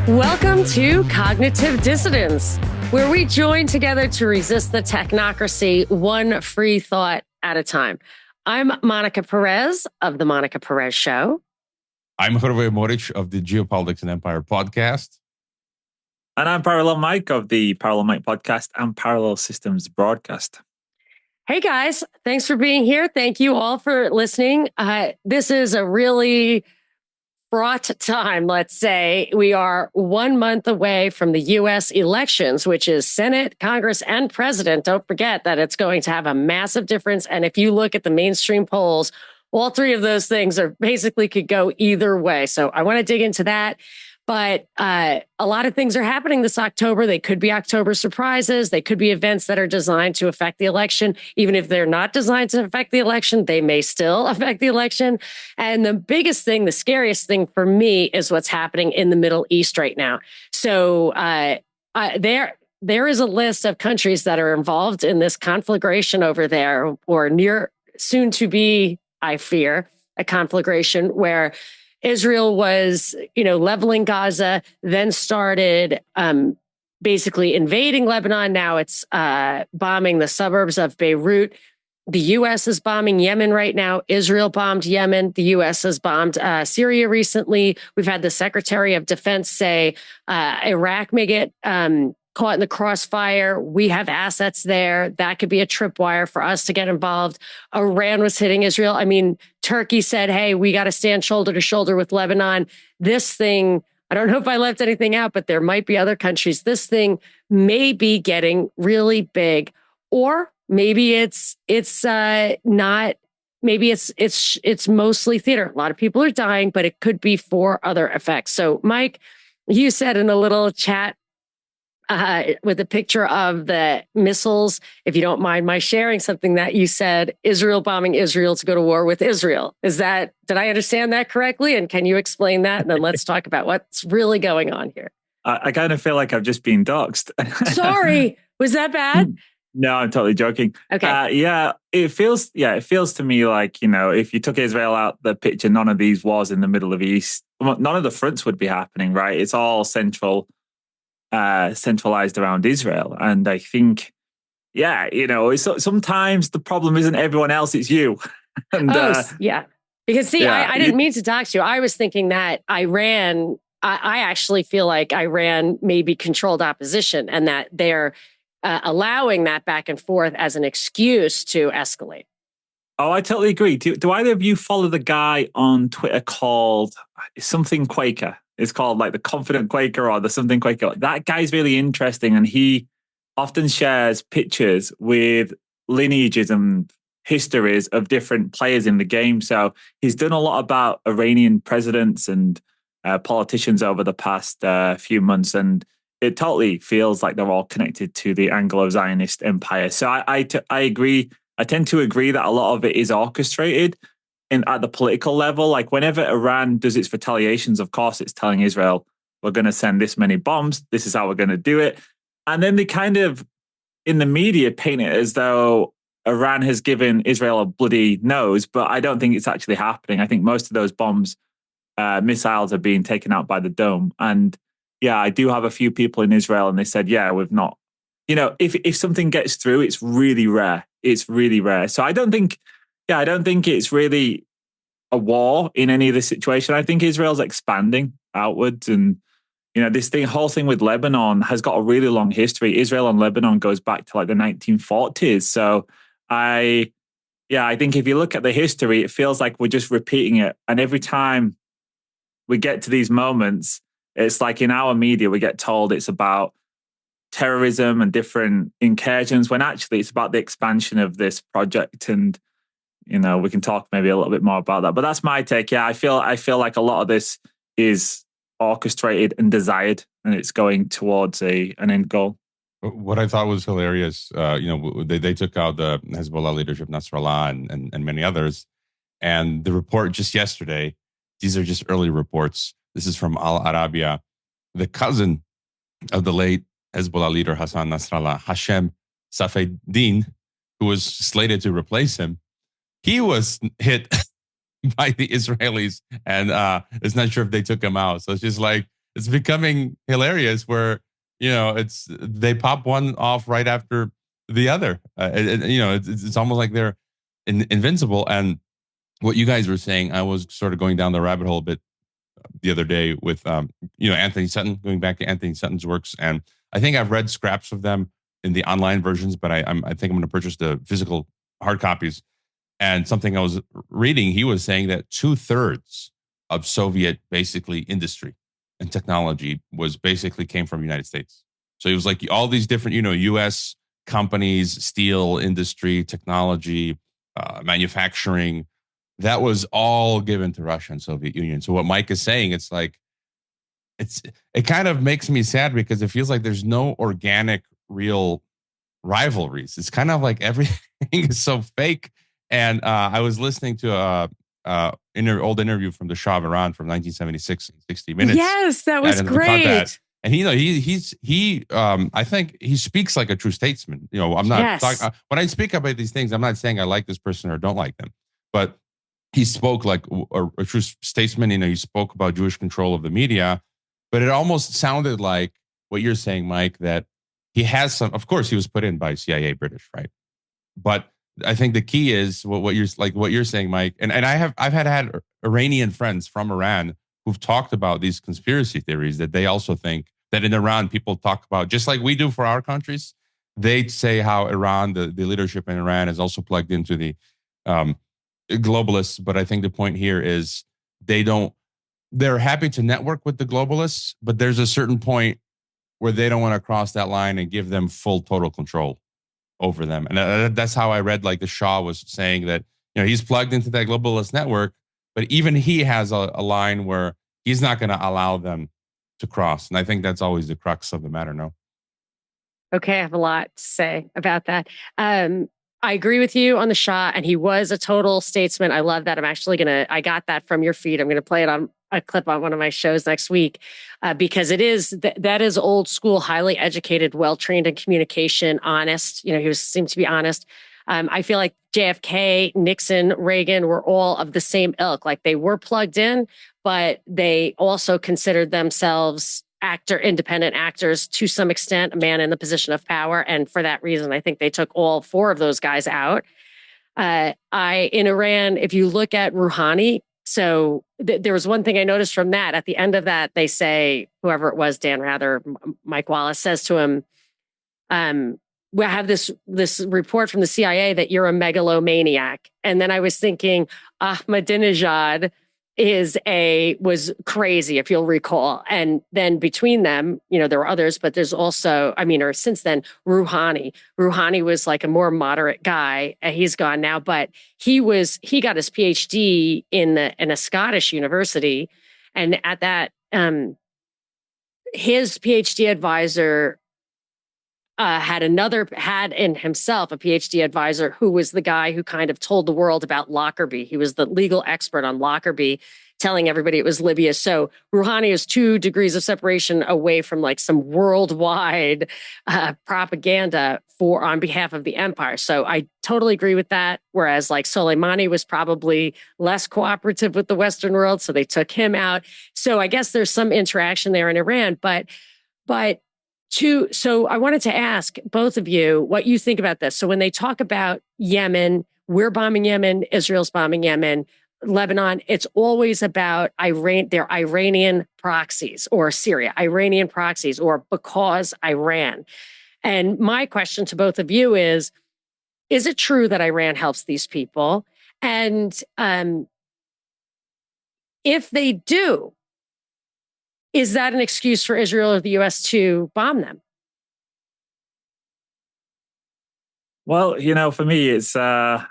Welcome to Cognitive Dissidents, where we join together to resist the technocracy one free thought at a time. I'm Monica Perez of the Monica Perez Show. I'm Hrvoje of the Geopolitics and Empire podcast. And I'm Parallel Mike of the Parallel Mike podcast and Parallel Systems broadcast. Hey guys, thanks for being here. Thank you all for listening. This is a really fraught time, let's say. We are 1 month away from the U.S. elections, which is Senate, Congress, and President. Don't forget that it's going to have a massive difference. And if you look at the mainstream polls, all three of those things are basically could go either way. So I want to dig into that. But a lot of things are happening this October. They could be October surprises. They could be events that are designed to affect the election. Even if they're not designed to affect the election, they may still affect the election. And the biggest thing, the scariest thing for me is what's happening in the Middle East right now. So there is a list of countries that are involved in this conflagration over there, or near soon to be, I fear, a conflagration where Israel was, leveling Gaza, then started basically invading Lebanon. Now it's bombing the suburbs of Beirut. The U.S. is bombing Yemen right now. Israel bombed Yemen. The U.S. has bombed Syria recently. We've had the Secretary of Defense say Iraq may get caught in the crossfire. We have assets there. That could be a tripwire for us to get involved. Iran was hitting Israel. I mean, Turkey said, hey, we got to stand shoulder to shoulder with Lebanon. This thing, I don't know if I left anything out, but there might be other countries. This thing may be getting really big, or maybe it's not. Maybe it's mostly theater. A lot of people are dying, but it could be for other effects. So, Mike, you said in a little chat with a picture of the missiles, if you don't mind my sharing something that you said, Israel bombing Israel to go to war with Israel. Did I understand that correctly? And can you explain that? And then let's talk about what's really going on here. I kind of feel like I've just been doxxed. Sorry. Was that bad? No, I'm totally joking. Okay. It feels to me like, if you took Israel out the picture, none of these wars in the Middle of the East, none of the fronts would be happening, right? It's all centralized around Israel. And I think, sometimes the problem isn't everyone else, it's you. And, yeah. Because I didn't mean to dox you. I was thinking that Iran, I actually feel like Iran may be controlled opposition and that they're allowing that back and forth as an excuse to escalate. Oh, I totally agree. Do either of you follow the guy on Twitter called something Quaker? It's called like the Confident Quaker or the something Quaker. That guy's really interesting, and he often shares pictures with lineages and histories of different players in the game. So he's done a lot about Iranian presidents and politicians over the past few months, and it totally feels like they're all connected to the Anglo-Zionist empire. So I agree. I tend to agree that a lot of it is orchestrated at the political level. Like whenever Iran does its retaliations, of course, it's telling Israel, we're going to send this many bombs. This is how we're going to do it. And then they kind of, in the media, paint it as though Iran has given Israel a bloody nose, but I don't think it's actually happening. I think most of those missiles are being taken out by the dome. And yeah, I do have a few people in Israel, and they said, yeah, we've not. If something gets through, it's really rare. It's really rare. So I don't think it's really a war in any of this situation. I think Israel's expanding outwards, and this whole thing with Lebanon has got a really long history. Israel and Lebanon goes back to like the 1940s. So I think if you look at the history, it feels like we're just repeating it. And every time we get to these moments, it's like in our media, we get told it's about terrorism and different incursions, when actually it's about the expansion of this project. And, we can talk maybe a little bit more about that. But that's my take. Yeah, I feel like a lot of this is orchestrated and desired, and it's going towards an end goal. What I thought was hilarious, they took out the Hezbollah leadership, Nasrallah, and many others. And the report just yesterday, these are just early reports. This is from Al Arabiya. The cousin of the late Hezbollah leader Hassan Nasrallah, Hashem Safieddine, who was slated to replace him, he was hit by the Israelis, and it's not sure if they took him out. So it's just like it's becoming hilarious where, they pop one off right after the other. It's almost like they're invincible. And what you guys were saying, I was sort of going down the rabbit hole a bit the other day with, Anthony Sutton, going back to Anthony Sutton's works. And I think I've read scraps of them in the online versions, but I think I'm going to purchase the physical hard copies. And something I was reading, he was saying that 2/3 of Soviet basically industry and technology was basically came from the United States. So it was like all these different, U.S. companies, steel industry, technology, manufacturing, that was all given to Russia and Soviet Union. So what Mike is saying, it's like, it kind of makes me sad because it feels like there's no organic, real rivalries. It's kind of like everything is so fake. And I was listening to old interview from the Shah of Iran from 1976 in 60 Minutes. Yes, that was great. And I think he speaks like a true statesman. I'm not talking when I speak about these things, I'm not saying I like this person or don't like them, but he spoke like a true statesman. He spoke about Jewish control of the media, but it almost sounded like what you're saying, Mike, that he has some, of course he was put in by CIA British, right? But I think the key is what you're saying, Mike. And I've had Iranian friends from Iran who've talked about these conspiracy theories that they also think that in Iran, people talk about, just like we do for our countries, they say how Iran, the leadership in Iran is also plugged into the globalists. But I think the point here is they're happy to network with the globalists, but there's a certain point where they don't want to cross that line and give them full total control over them. And that's how I read, like the Shah was saying that, he's plugged into that globalist network, but even he has a line where he's not going to allow them to cross. And I think that's always the crux of the matter. No. Okay, I have a lot to say about that. I agree with you on the Shah, and he was a total statesman. I love that. I got that from your feed. I'm going to play it on a clip on one of my shows next week because it is, that is old school, highly educated, well-trained in communication, honest. He seemed to be honest. I feel like JFK, Nixon, Reagan were all of the same ilk. Like they were plugged in, but they also considered themselves independent actors to some extent, a man in the position of power. And for that reason, I think they took all four of those guys out. In Iran, if you look at Rouhani, so there was one thing I noticed from that. At the end of that, they say, whoever it was, Dan Rather, Mike Wallace says to him, we have this report from the CIA that you're a megalomaniac. And then I was thinking, Ahmadinejad was crazy, if you'll recall. And then between them, there were others, but there's also, or since then, Rouhani. Rouhani was like a more moderate guy. He's gone now, but he got his PhD in a Scottish university. And at that, his PhD advisor had in himself a PhD advisor who was the guy who kind of told the world about Lockerbie. He was the legal expert on Lockerbie, telling everybody it was Libya. So Rouhani is 2 degrees of separation away from like some worldwide propaganda on behalf of the empire. So I totally agree with that. Whereas like Soleimani was probably less cooperative with the Western world, so they took him out. So I guess there's some interaction there in Iran, so I wanted to ask both of you what you think about this. So when they talk about Yemen, we're bombing Yemen, Israel's bombing Yemen, Lebanon, it's always about their Iranian proxies, or Syria, Iranian proxies, or because Iran. And my question to both of you is it true that Iran helps these people? And if they do, is that an excuse for Israel or the U.S. to bomb them? Well, for me, it's a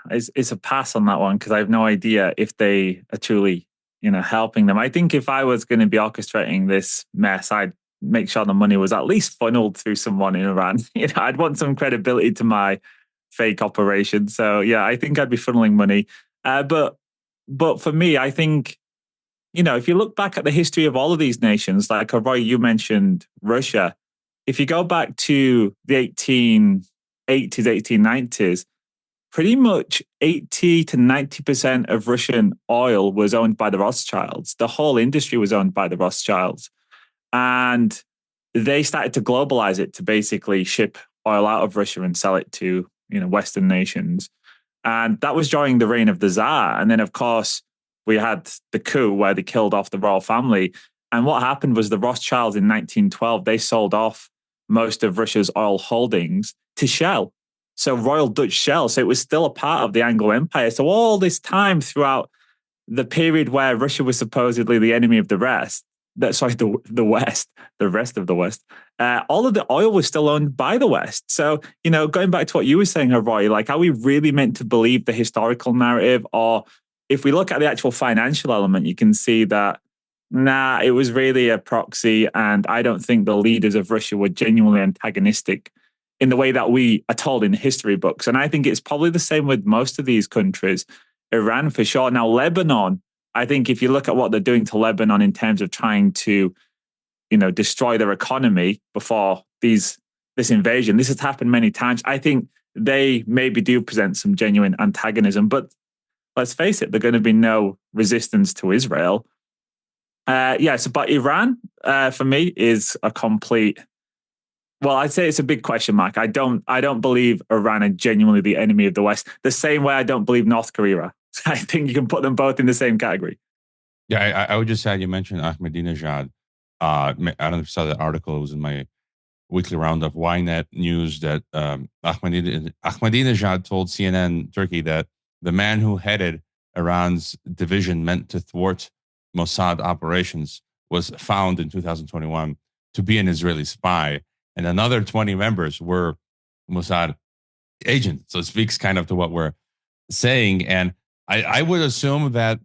pass on that one because I have no idea if they are truly, helping them. I think if I was going to be orchestrating this mess, I'd make sure the money was at least funneled through someone in Iran. I'd want some credibility to my fake operation. So yeah, I think I'd be funneling money. But for me, I think, if you look back at the history of all of these nations, like Hrvoje, you mentioned Russia. If you go back to the 1880s, 1890s, pretty much 80 to 90% of Russian oil was owned by the Rothschilds. The whole industry was owned by the Rothschilds. And they started to globalize it to basically ship oil out of Russia and sell it to, Western nations. And that was during the reign of the Tsar. And then, of course, we had the coup where they killed off the royal family. And what happened was the Rothschilds in 1912, they sold off most of Russia's oil holdings to Shell. So Royal Dutch Shell. So it was still a part of the Anglo Empire. So all this time throughout the period where Russia was supposedly the enemy of the rest, the West, the rest of the West, all of the oil was still owned by the West. So, going back to what you were saying, Hrvoje, like, are we really meant to believe the historical narrative? Or if we look at the actual financial element, you can see that, it was really a proxy. And I don't think the leaders of Russia were genuinely antagonistic in the way that we are told in history books. And I think it's probably the same with most of these countries. Iran, for sure. Now, Lebanon, I think if you look at what they're doing to Lebanon in terms of trying to, destroy their economy before this invasion, this has happened many times. I think they maybe do present some genuine antagonism, but let's face it, there's going to be no resistance to Israel. But Iran, for me, is a complete. Well, I'd say it's a big question mark. I don't believe Iran are genuinely the enemy of the West. The same way I don't believe North Korea. I think you can put them both in the same category. Yeah, I would just add, you mentioned Ahmadinejad. I don't know if you saw that article. It was in my weekly roundup, YNet News, that Ahmadinejad told CNN Turkey that the man who headed Iran's division meant to thwart Mossad operations was found in 2021 to be an Israeli spy. And another 20 members were Mossad agents. So it speaks kind of to what we're saying. And I would assume that,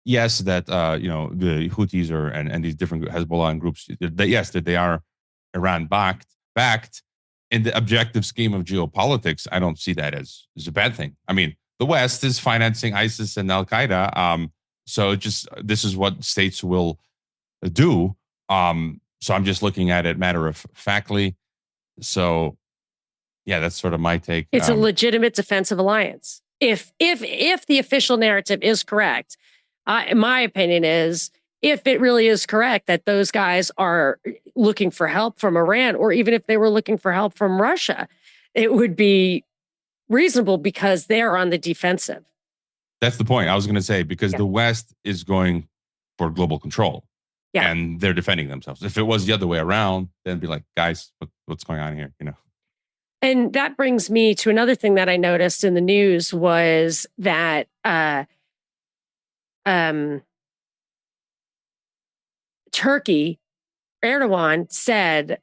yes, that, the Houthis and these different Hezbollah and groups, that they are Iran backed. In the objective scheme of geopolitics, I don't see that as a bad thing. I mean, the West is financing ISIS and Al Qaeda. So this is what states will do. So I'm just looking at it matter of factly. So, yeah, that's sort of my take. It's a legitimate defensive alliance. If the official narrative is correct, my opinion is, if it really is correct that those guys are looking for help from Iran, or even if they were looking for help from Russia, it would be reasonable because they're on the defensive. That's the point I was going to say, because the West is going for global control. Yeah. And they're defending themselves. If it was the other way around, then be like, guys, what's going on here? And that brings me to another thing that I noticed in the news was that Turkey, Erdogan said,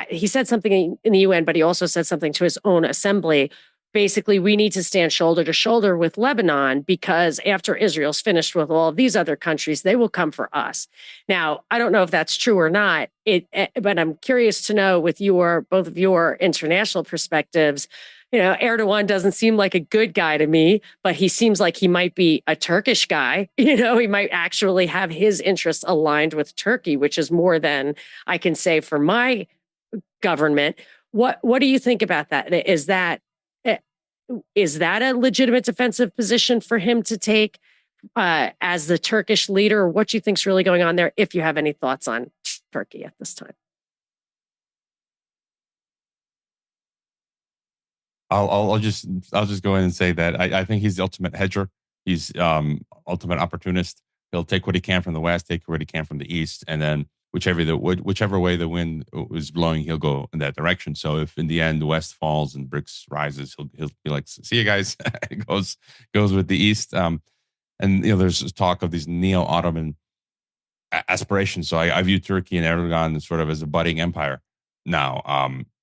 he said something in the UN, but he also said something to his own assembly. Basically, we need to stand shoulder to shoulder with Lebanon, because after Israel's finished with all of these other countries, they will come for us. Now, I don't know if that's true or not, but I'm curious to know, with both of your international perspectives, Erdogan doesn't seem like a good guy to me, but he seems like he might be a Turkish guy. He might actually have his interests aligned with Turkey, which is more than I can say for my government. What do you think about that? Is that a legitimate defensive position for him to take as the Turkish leader? What do you think's really going on there, if you have any thoughts on Turkey at this time? I'll just go in and say that I think he's the ultimate hedger. He's ultimate opportunist. He'll take what he can from the West, take what he can from the East, and then whichever way the wind is blowing, he'll go in that direction. So if in the end the West falls and BRICS rises, he'll be like, "See you guys." It goes with the East. And there's talk of these neo-Ottoman aspirations. So I view Turkey and Erdogan sort of as a budding empire now.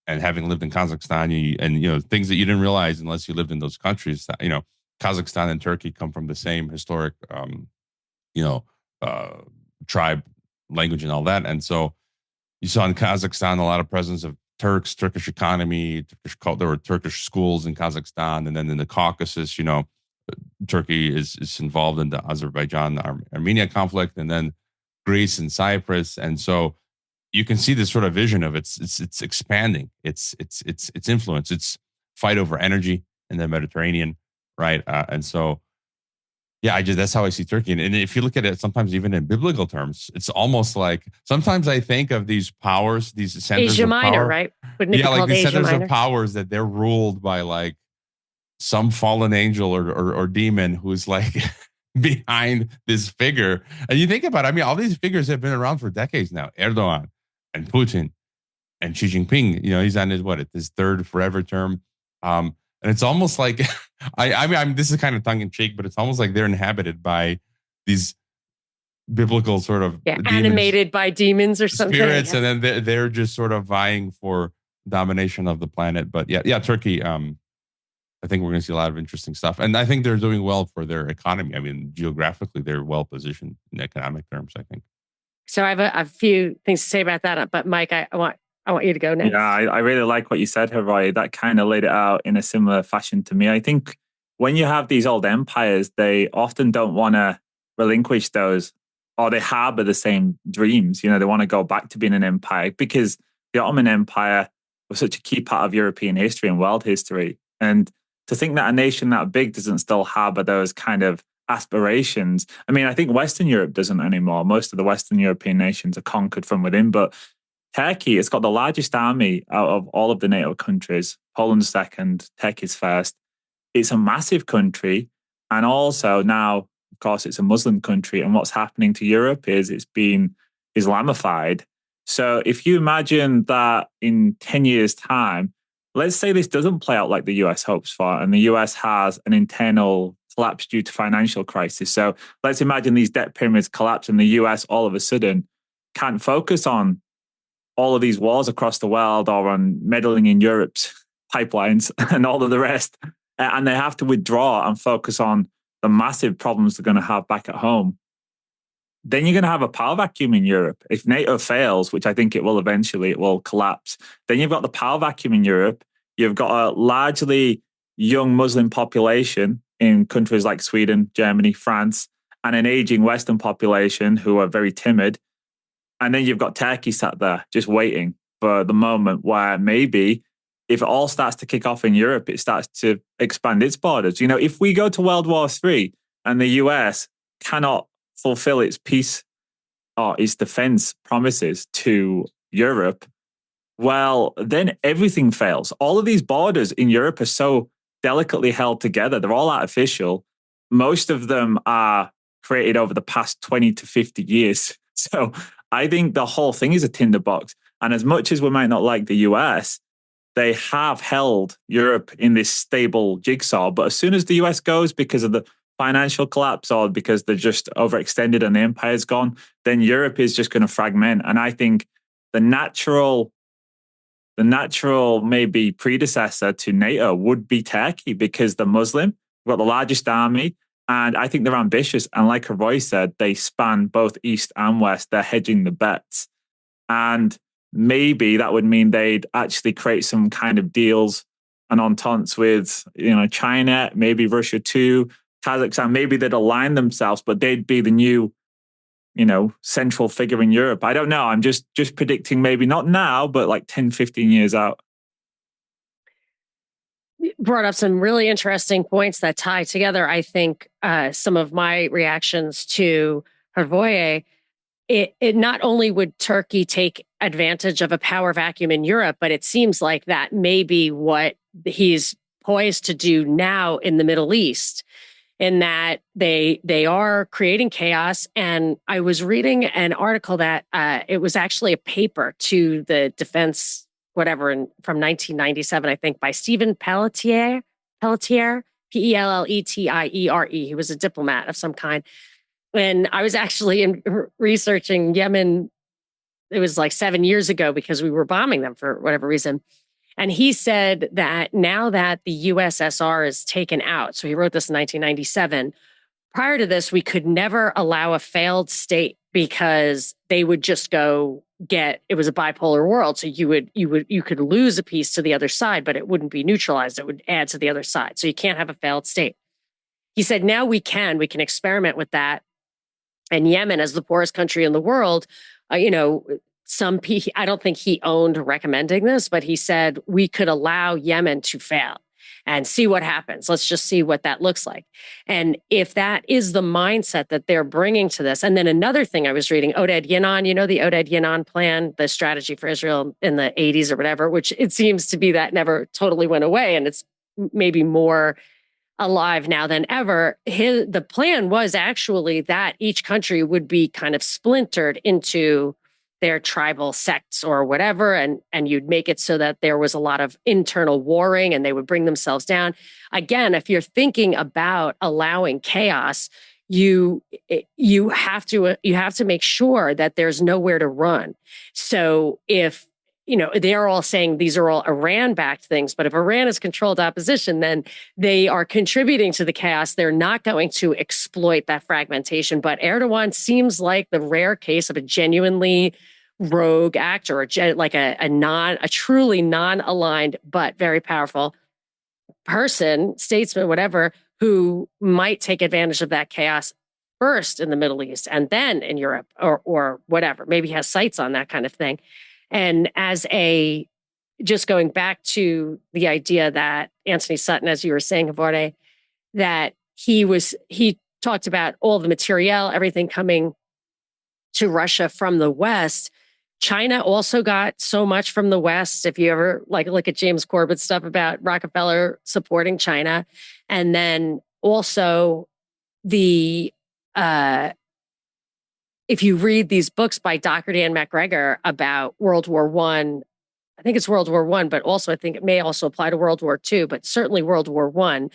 And having lived in Kazakhstan, things that you didn't realize unless you lived in those countries, Kazakhstan and Turkey come from the same historic, tribe, language, and all that. And so you saw in Kazakhstan a lot of presence of Turkish economy, there were Turkish schools in Kazakhstan. And then in the Caucasus, Turkey is involved in the Azerbaijan-Armenia conflict, and then Greece and Cyprus. And so you can see this sort of vision of it's expanding, its influence, its fight over energy in the Mediterranean, right? And so, Yeah, that's how I see Turkey. And if you look at it, sometimes even in biblical terms, it's almost like sometimes I think of these powers, these centers Asia of Minor, power. right? Wouldn't it Yeah, be like called these Asia centers of Minor? powers that they're ruled by like some fallen angel or demon who's like behind this figure. And you think about it, I mean, all these figures have been around for decades now. Erdogan and Putin and Xi Jinping, he's on his third forever term. And it's almost like I mean, this is kind of tongue in cheek, but it's almost like they're inhabited by these biblical sort of demons, animated by demons or something. spirits, and then they're just sort of vying for domination of the planet. But yeah, Turkey. I think we're going to see a lot of interesting stuff, and I think they're doing well for their economy. I mean, geographically, they're well positioned in economic terms, I think. So I have a few things to say about that, but Mike, I want you to go next. Yeah, I really like what you said, Hrvoje. That kind of laid it out in a similar fashion to me. I think when you have these old empires, they often don't want to relinquish those, or they harbor the same dreams. They want to go back to being an empire because the Ottoman Empire was such a key part of European history and world history. And to think that a nation that big doesn't still harbor those kind of aspirations. I mean, I think Western Europe doesn't anymore. Most of the Western European nations are conquered from within, but Turkey, it's got the largest army out of all of the NATO countries. Poland's second, Turkey's first. It's a massive country. And also now, of course, it's a Muslim country. And what's happening to Europe is it's been Islamified. So if you imagine that in 10 years' time, let's say this doesn't play out like the US hopes for, and the US has an internal collapse due to financial crisis. So let's imagine these debt pyramids collapse and the US all of a sudden can't focus on all of these wars across the world or on meddling in Europe's pipelines and all of the rest. And they have to withdraw and focus on the massive problems they're going to have back at home. Then you're going to have a power vacuum in Europe. If NATO fails, which I think it will eventually, it will collapse. Then you've got the power vacuum in Europe. You've got a largely young Muslim population in countries like Sweden, Germany, France, and an aging Western population who are very timid. And then you've got Turkey sat there just waiting for the moment where maybe if it all starts to kick off in Europe, it starts to expand its borders. If we go to World War III and the US cannot fulfill its peace or its defense promises to Europe, well, then everything fails. All of these borders in Europe are so delicately held together. They're all artificial. Most of them are created over the past 20 to 50 years. So I think the whole thing is a tinderbox. And as much as we might not like the US, they have held Europe in this stable jigsaw. But as soon as the US goes because of the financial collapse or because they're just overextended and the empire's gone, then Europe is just going to fragment. And I think the natural maybe predecessor to NATO would be Turkey because they're Muslim, we've got the largest army, and I think they're ambitious. And like Hrvoje said, they span both East and West. They're hedging the bets. And maybe that would mean they'd actually create some kind of deals and ententes with, China, maybe Russia too, Kazakhstan. Maybe they'd align themselves, but they'd be the new, central figure in Europe. I don't know. I'm just predicting maybe not now, but like 10, 15 years out. You brought up some really interesting points that tie together, I think, some of my reactions to Hrvoje. It not only would Turkey take advantage of a power vacuum in Europe, but it seems like that may be what he's poised to do now in the Middle East, in that they are creating chaos. And I was reading an article that it was actually a paper to the defense, whatever, from 1997, I think, by Stephen Pelletier, Pelletier. He was a diplomat of some kind. And I was actually researching Yemen, it was like 7 years ago because we were bombing them for whatever reason. And he said that now that the USSR is taken out, so he wrote this in 1997, prior to this, we could never allow a failed state because they would just it was a bipolar world. So you could lose a piece to the other side, but it wouldn't be neutralized. It would add to the other side. So you can't have a failed state. He said, now we can experiment with that. And Yemen, as the poorest country in the world, I don't think he owned recommending this, but he said we could allow Yemen to fail. and see what happens. Let's just see what that looks like. And if that is the mindset that they're bringing to this, and then another thing I was reading, Oded Yinon, the Oded Yinon plan, the strategy for Israel in the 80s or whatever, which it seems to be that never totally went away, and it's maybe more alive now than ever. The plan was actually that each country would be kind of splintered into their tribal sects or whatever, and you'd make it so that there was a lot of internal warring and they would bring themselves down. Again, if you're thinking about allowing chaos, you have to make sure that there's nowhere to run. So if they're all saying these are all Iran-backed things, but if Iran is controlled opposition, then they are contributing to the chaos. They're not going to exploit that fragmentation. But Erdogan seems like the rare case of a genuinely rogue actor, or like a truly non-aligned but very powerful person, statesman, whatever, who might take advantage of that chaos first in the Middle East and then in Europe or whatever. Maybe he has sights on that kind of thing. And just going back to the idea that Anthony Sutton, as you were saying, Hrvoje, that he talked about all the materiel, everything coming to Russia from the West. China also got so much from the West. If you ever look at James Corbett's stuff about Rockefeller supporting China. And then also if you read these books by Doherty and MacGregor about World War I think it's World War I, but also I think it may also apply to World War II, but certainly World War I,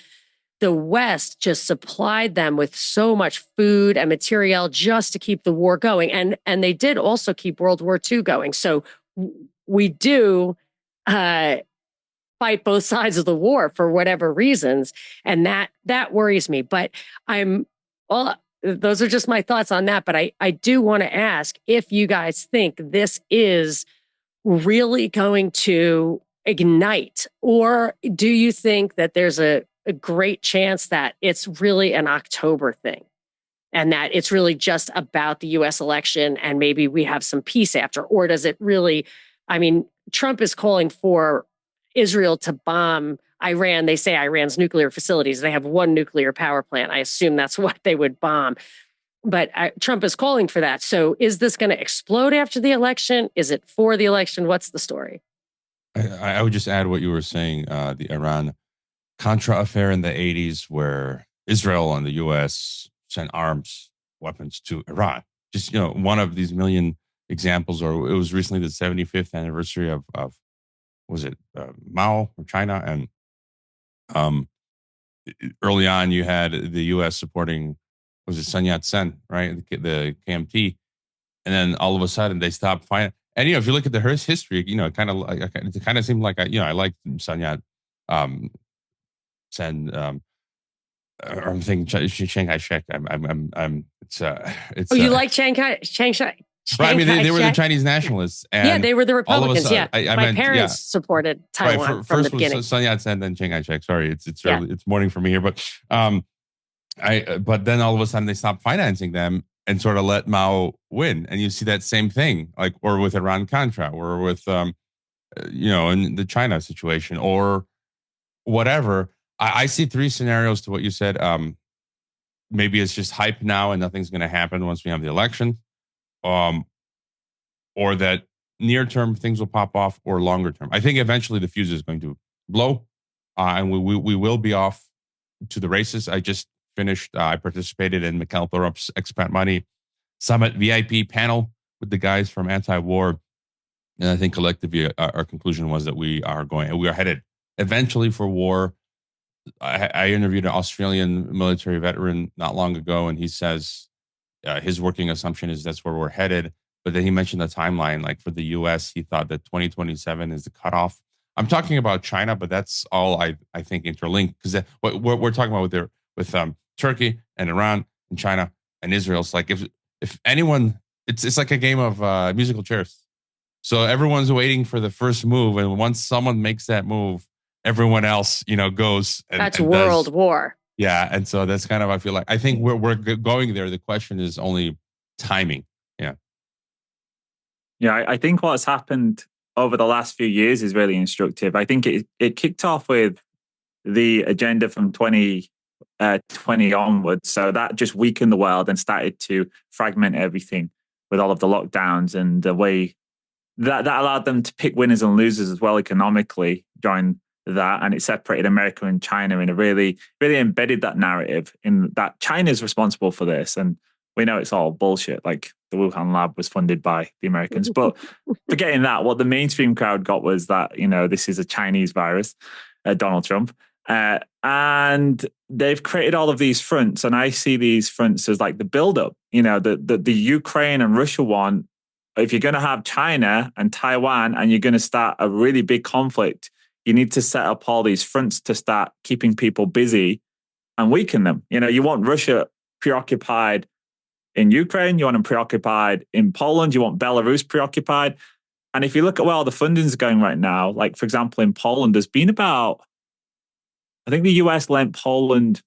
the West just supplied them with so much food and material just to keep the war going. And they did also keep World War II going. So we do fight both sides of the war for whatever reasons. And that worries me. But those are just my thoughts on that. But I do want to ask if you guys think this is really going to ignite, or do you think that there's a great chance that it's really an October thing and that it's really just about the US election and maybe we have some peace after? Or does it really, Trump is calling for Israel to bomb Iran. They say Iran's nuclear facilities. They have one nuclear power plant. I assume that's what they would bomb. But Trump is calling for that. So is this going to explode after the election? Is it for the election? What's the story? I would just add what you were saying, the Iran-Contra affair in the 80s, where Israel and the U.S. sent weapons to Iran. Just, one of these million examples, or it was recently the 75th anniversary of was it Mao from China? And early on, you had the U.S. supporting, was it Sun Yat-sen, right? The KMT. And then all of a sudden they stopped fighting. And, if you look at the history, it kind of seemed like, I liked Sun Yat-sen. I'm thinking Chiang Kai-shek. You like Chiang Kai-shek? Right, they were the Chinese nationalists. And they were the Republicans. Sudden, My parents supported Taiwan right, from the beginning. Was Sun Yat-sen, then Chiang Kai-shek. Sorry, it's early, it's morning for me here, but but then all of a sudden they stopped financing them and sort of let Mao win, and you see that same thing, or with Iran-Contra, or with in the China situation, or whatever. I see three scenarios to what you said. Maybe it's just hype now and nothing's going to happen once we have the election. Or that near term things will pop off, or longer term. I think eventually the fuse is going to blow, and we will be off to the races. I just finished. I participated in Mikhail Thorup's Expat Money Summit VIP panel with the guys from Anti-War, and I think collectively our conclusion was that we are headed eventually for war. I interviewed an Australian military veteran not long ago, and he says his working assumption is that's where we're headed. But then he mentioned the timeline, like for the U.S., he thought that 2027 is the cutoff. I'm talking about China, but that's all I think interlinked, because what we're talking about with Turkey and Iran and China and Israel. It's like if anyone, it's like a game of musical chairs. So everyone's waiting for the first move, and once someone makes that move, everyone else goes. That's world war. Yeah, and so that's kind of, I think we're going there. The question is only timing. Yeah, I think what's happened over the last few years is really instructive. I think it kicked off with the agenda from 2020 onwards. So that just weakened the world and started to fragment everything with all of the lockdowns and the way that allowed them to pick winners and losers as well economically during that. And it separated America and China and it really, really embedded that narrative in that China's responsible for this. And we know it's all bullshit. Like the Wuhan lab was funded by the Americans. But forgetting that, what the mainstream crowd got was that, this is a Chinese virus, Donald Trump. And they've created all of these fronts. And I see these fronts as like the buildup, the Ukraine and Russia one. If you're going to have China and Taiwan and you're going to start a really big conflict, you need to set up all these fronts to start keeping people busy and weaken them. You want Russia preoccupied in Ukraine, you want them preoccupied in Poland, you want Belarus preoccupied. And if you look at where all the funding is going right now, like for example, in Poland, there's been about, I think the US lent Poland,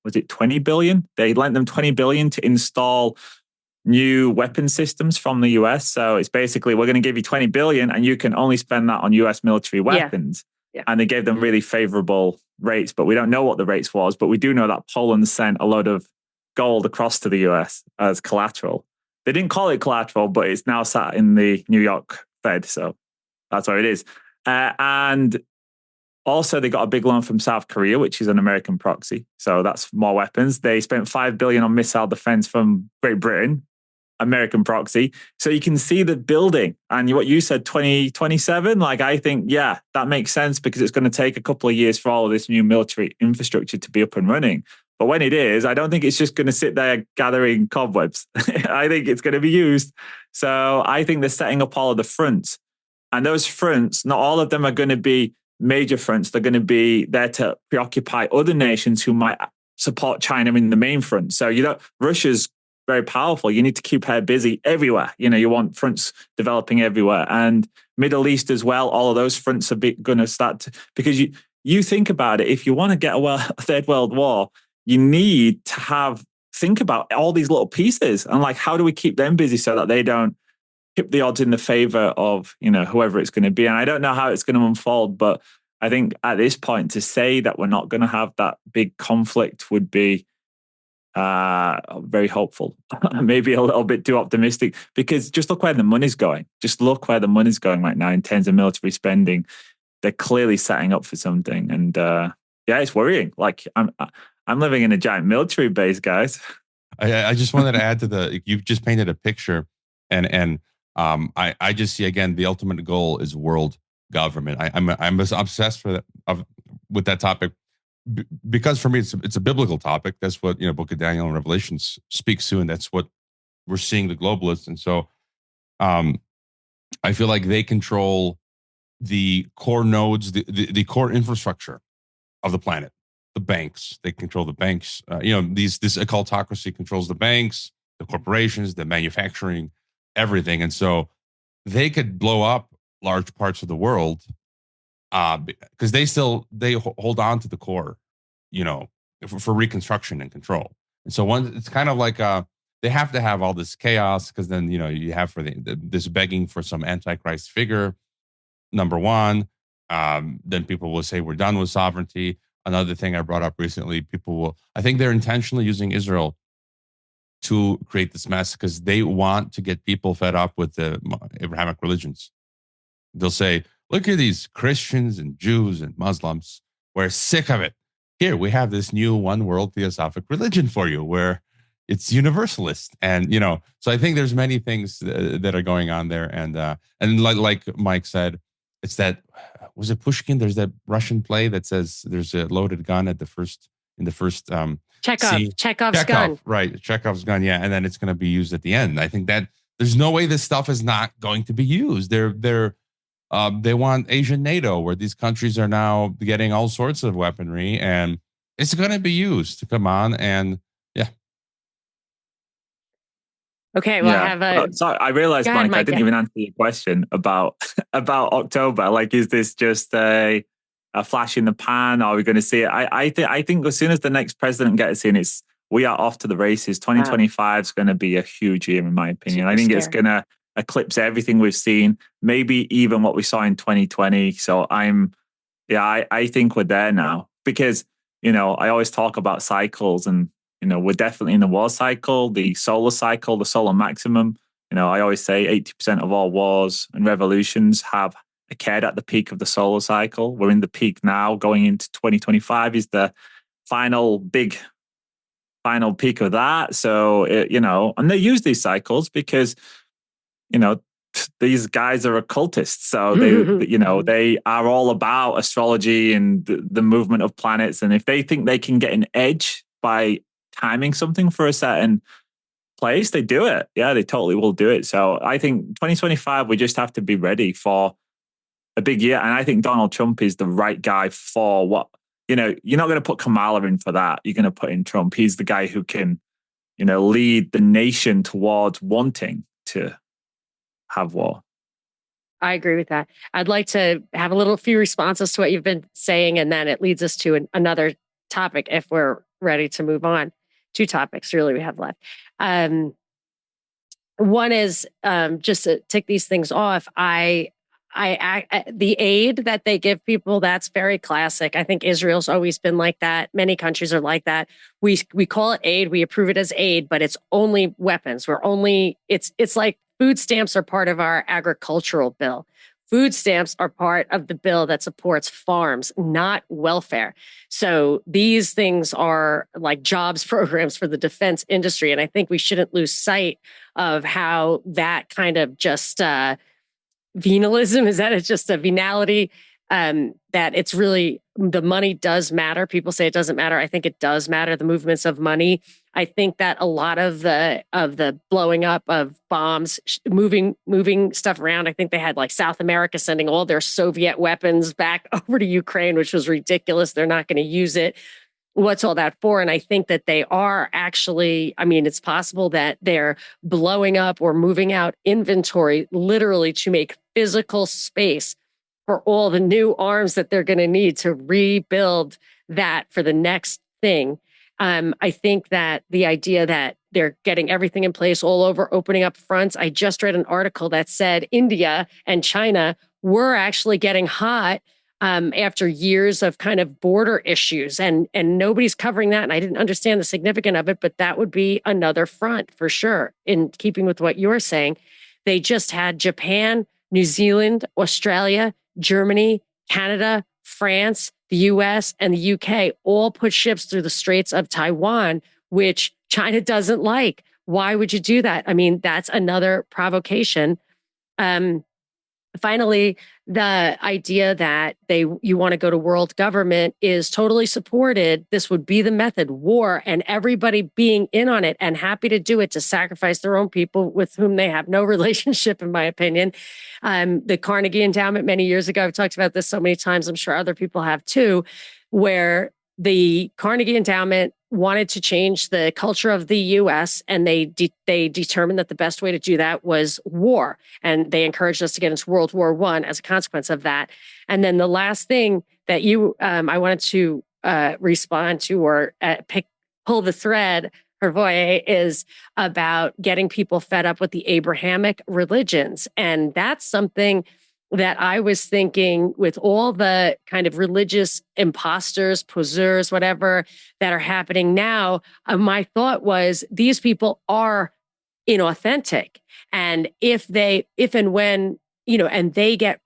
was it 20 billion? They lent them 20 billion to install new weapon systems from the US. So it's basically, we're going to give you 20 billion and you can only spend that on US military weapons. Yeah. And they gave them really favorable rates, but we don't know what the rates was, but we do know that Poland sent a load of gold across to the US as collateral. They didn't call it collateral, but it's now sat in the New York Fed. So that's where it is. And also they got a big loan from South Korea, which is an American proxy. So that's more weapons. They spent $5 billion on missile defense from Great Britain, American proxy. So you can see the building. And what you said, 2027, like I think, yeah, that makes sense because it's going to take a couple of years for all of this new military infrastructure to be up and running. But when it is, I don't think it's just going to sit there gathering cobwebs. I think it's going to be used. So I think they're setting up all of the fronts. And those fronts, not all of them are going to be major fronts. They're going to be there to preoccupy other nations who might support China in the main front. So, Russia's very powerful. You need to keep her busy everywhere. You want fronts developing everywhere. And Middle East as well, all of those fronts are going to start to, because you think about it, if you want to get a third world war, you need to think about all these little pieces and like, how do we keep them busy so that they don't tip the odds in the favor of, whoever it's going to be. And I don't know how it's going to unfold, but I think at this point to say that we're not going to have that big conflict would be very hopeful, maybe a little bit too optimistic, because just look where the money's going. Just look where the money's going right now in terms of military spending. They're clearly setting up for something. And it's worrying. Like I'm living in a giant military base, guys. I just wanted to add to you've just painted a picture and I just see again, the ultimate goal is world government. I'm obsessed with that topic because for me, it's a biblical topic. That's what, Book of Daniel and Revelations speaks to. And that's what we're seeing the globalists. And so I feel like they control the core nodes, the core infrastructure of the planet. The banks, they control the banks. This occultocracy controls the banks, the corporations, the manufacturing, everything. And so they could blow up large parts of the world because they hold on to the core, for reconstruction and control. And so it's kind of like they have to have all this chaos because then, you have for this begging for some antichrist figure, number one. Then people will say we're done with sovereignty. Another thing I brought up recently, I think they're intentionally using Israel to create this mess because they want to get people fed up with the Abrahamic religions. They'll say, look at these Christians and Jews and Muslims. We're sick of it. Here, we have this new one world theosophic religion for you where it's universalist. And, so I think there's many things that are going on there. And like Mike said, it's that, was it Pushkin? There's that Russian play that says there's a loaded gun in the first Chekhov's gun. Right. Chekhov's gun. Yeah. And then it's going to be used at the end. I think that there's no way this stuff is not going to be used. They want Asian NATO, where these countries are now getting all sorts of weaponry, and it's going to be used. Come on. And yeah. Okay. Well, I have sorry, I realized, Mike, I didn't even answer your question about October. Like, is this just a flash in the pan? Are we going to see it? I think as soon as the next president gets in, we are off to the races. 2025 is going to be a huge year, in my opinion. I think it's going to eclipse everything we've seen, maybe even what we saw in 2020. So I'm Yeah, I think we're there now because, I always talk about cycles and, we're definitely in the war cycle, the solar maximum. I always say 80% of all wars and revolutions have occurred at the peak of the solar cycle. We're in the peak now. Going into 2025 is the final peak of that. So, and they use these cycles because, these guys are occultists. So they are all about astrology and the movement of planets. And if they think they can get an edge by timing something for a certain place, they do it. Yeah, they totally will do it. So I think 2025, we just have to be ready for a big year. And I think Donald Trump is the right guy for what, you're not going to put Kamala in for that. You're going to put in Trump. He's the guy who can, lead the nation towards wanting to have war. I agree with that. I'd like to have a few responses to what you've been saying, and then it leads us to another topic if we're ready to move on. 2 topics really we have left. One is just to tick these things off. The aid that they give people, that's very classic. I think Israel's always been like that. Many countries are like that. We call it aid. We approve it as aid, but it's only weapons. It's like food stamps are part of our agricultural bill. Food stamps are part of the bill that supports farms, not welfare. So these things are like jobs programs for the defense industry. And I think we shouldn't lose sight of how that kind of just venalism, is that it's just a venality, that it's really, the money does matter. People say it doesn't matter. I think it does matter, the movements of money. I think that a lot of the blowing up of bombs, moving stuff around, I think they had like South America sending all their Soviet weapons back over to Ukraine, which was ridiculous. They're not going to use it. What's all that for? And I think that they are actually, it's possible that they're blowing up or moving out inventory literally to make physical space for all the new arms that they're going to need to rebuild that for the next thing. I think that the idea that they're getting everything in place all over, opening up fronts. I just read an article that said India and China were actually getting hot after years of kind of border issues, and nobody's covering that. And I didn't understand the significance of it, but that would be another front for sure. In keeping with what you're saying, they just had Japan, New Zealand, Australia, Germany, Canada, France, the US, and the UK all put ships through the Straits of Taiwan, which China doesn't like. Why would you do that? That's another provocation. Finally, the idea that you want to go to world government is totally supported. This would be the method, war, and everybody being in on it and happy to do it, to sacrifice their own people with whom they have no relationship, in my opinion. The Carnegie Endowment many years ago, I've talked about this so many times, I'm sure other people have too, where the Carnegie Endowment wanted to change the culture of the U.S., and they determined that the best way to do that was war. And they encouraged us to get into World War I as a consequence of that. And then the last thing that I wanted to respond to or pull the thread, Hrvoje, is about getting people fed up with the Abrahamic religions. And that's something that I was thinking, with all the kind of religious imposters, poseurs, whatever, that are happening now, my thought was these people are inauthentic. And if and when, and they get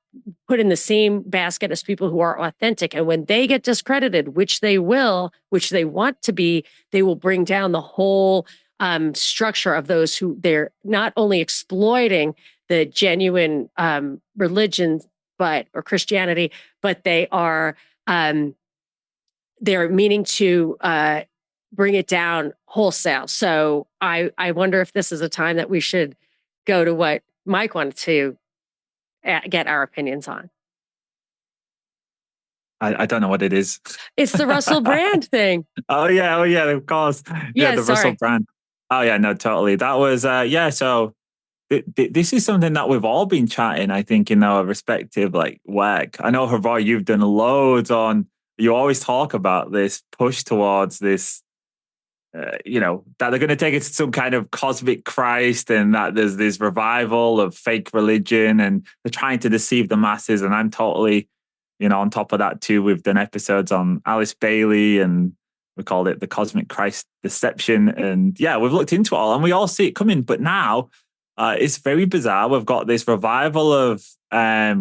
put in the same basket as people who are authentic, and when they get discredited, which they will, which they want to be, they will bring down the whole structure of those who they're not only exploiting the genuine religions, or Christianity, but they are they're meaning to bring it down wholesale. So I wonder if this is a time that we should go to what Mike wanted to get our opinions on. I don't know what it is. It's the Russell Brand thing. Oh yeah, of course. Yeah, the Russell Brand. Oh yeah, no, totally. That was so this is something that we've all been chatting, I think, in our respective work. I know, Hrvoje, you've done loads on, you always talk about this push towards this, that they're going to take it to some kind of cosmic Christ, and that there's this revival of fake religion, and they're trying to deceive the masses. And I'm totally on top of that too, we've done episodes on Alice Bailey, and we called it the Cosmic Christ Deception. And yeah, we've looked into it all and we all see it coming. But now it's very bizarre. We've got this revival of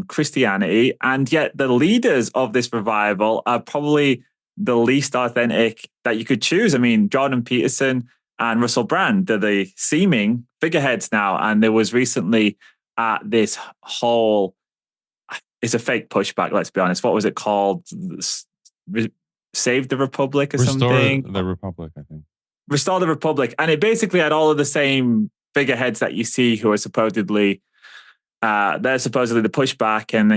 Christianity, and yet the leaders of this revival are probably the least authentic that you could choose. I mean, Jordan Peterson and Russell Brand are the seeming figureheads now. And there was recently at this whole, it's a fake pushback, let's be honest. What was it called? Save the Republic or something? Restore the Republic, I think. Restore the Republic. And it basically had all of the same figureheads that you see who are supposedly, they're supposedly the pushback. And,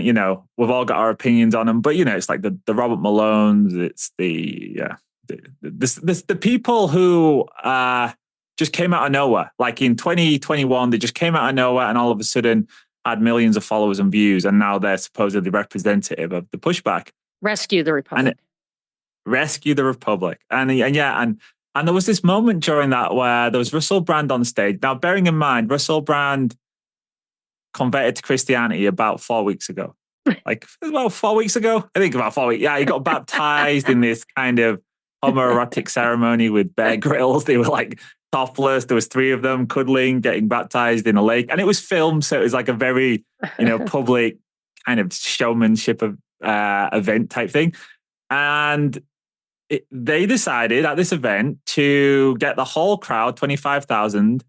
we've all got our opinions on them. But, it's like the Robert Malones, it's the people who just came out of nowhere. Like in 2021, they just came out of nowhere and all of a sudden had millions of followers and views. And now they're supposedly representative of the pushback. Rescue the Republic. Rescue the Republic. And there was this moment during that where there was Russell Brand on stage. Now, bearing in mind, Russell Brand converted to Christianity about 4 weeks ago. Like about 4 weeks ago? I think about 4 weeks. Yeah, he got baptized in this kind of homoerotic ceremony with Bear Grylls. They were like topless. There was 3 of them cuddling, getting baptized in a lake. And it was filmed, so it was like a very, public kind of showmanship of event type thing. And they decided at this event to get the whole crowd, 25,000,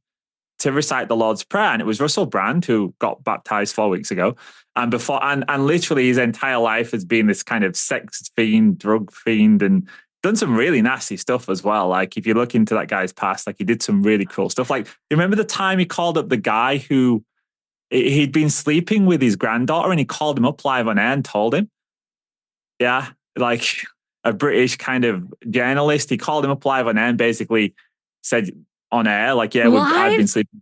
to recite the Lord's Prayer. And it was Russell Brand who got baptized 4 weeks ago. And literally his entire life has been this kind of sex fiend, drug fiend, and done some really nasty stuff as well. Like if you look into that guy's past, like he did some really cruel stuff. Like, you remember the time he called up the guy who he'd been sleeping with his granddaughter, and he called him up live on air and told him? Yeah, like a British kind of journalist. He called him up live on air and basically said on air, like, yeah, I've been sleeping.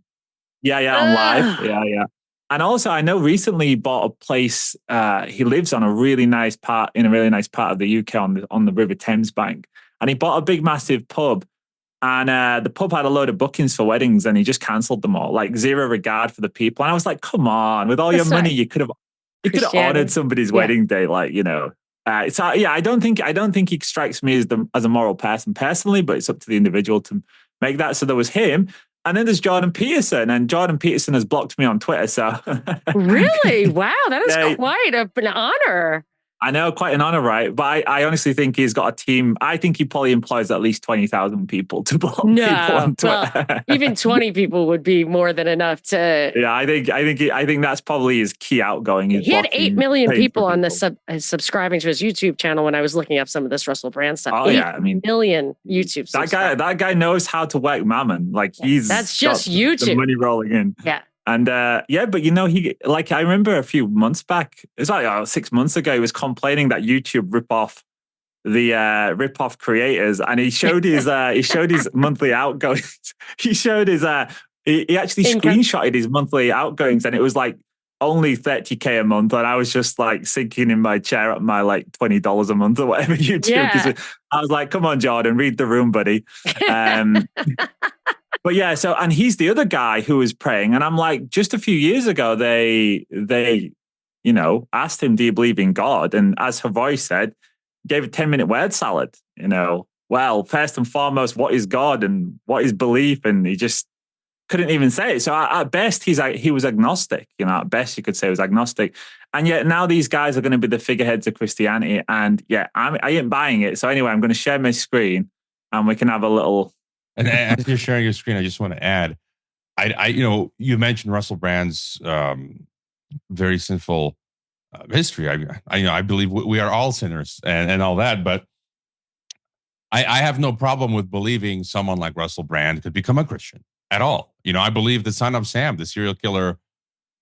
Yeah, on live. Yeah. And also, I know recently he bought a place. He lives on a really nice part of the UK on the River Thames bank. And he bought a big, massive pub. And the pub had a load of bookings for weddings, and he just cancelled them all. Like zero regard for the people. And I was like, come on, with all your money, you could have honored somebody's wedding day, like, So yeah, I don't think he strikes me as a moral person personally, but it's up to the individual to make that. So there was him. And then there's Jordan Peterson, and Jordan Peterson has blocked me on Twitter. So really? Wow, that is quite an honor. I know, quite an honor, right? But I honestly think he's got a team. I think he probably employs at least 20,000 people to block people on Twitter. Well, even 20 people would be more than enough to. Yeah, I think that's probably his key outgoing. He had 8 million people on the subscribing to his YouTube channel when I was looking up some of this Russell Brand stuff. Oh yeah, I mean, million YouTube subscribers. That guy knows how to work mammon. Like that's just YouTube. The money rolling in. Yeah. And but I remember a few months back, it's like 6 months ago, he was complaining that YouTube rip off creators, and he showed his monthly outgoings. He showed his he actually screenshotted his monthly outgoings, and it was like only 30K a month, and I was just like sinking in my chair at my like $20 a month or whatever YouTube. Yeah. I was like, come on, Jordan, read the room, buddy. But yeah, and he's the other guy who was praying. And I'm like, just a few years ago, they asked him, do you believe in God? And as Hrvoje said, gave a 10-minute word salad, well, first and foremost, what is God and what is belief? And he just couldn't even say it. So at best, he was agnostic. At best you could say he was agnostic. And yet now these guys are going to be the figureheads of Christianity. And yeah, I ain't buying it. So anyway, I'm going to share my screen and we can have a little... And as you're sharing your screen, I just want to add, you mentioned Russell Brand's very sinful history. I believe we are all sinners and all that, but I have no problem with believing someone like Russell Brand could become a Christian at all. I believe the son of Sam, the serial killer,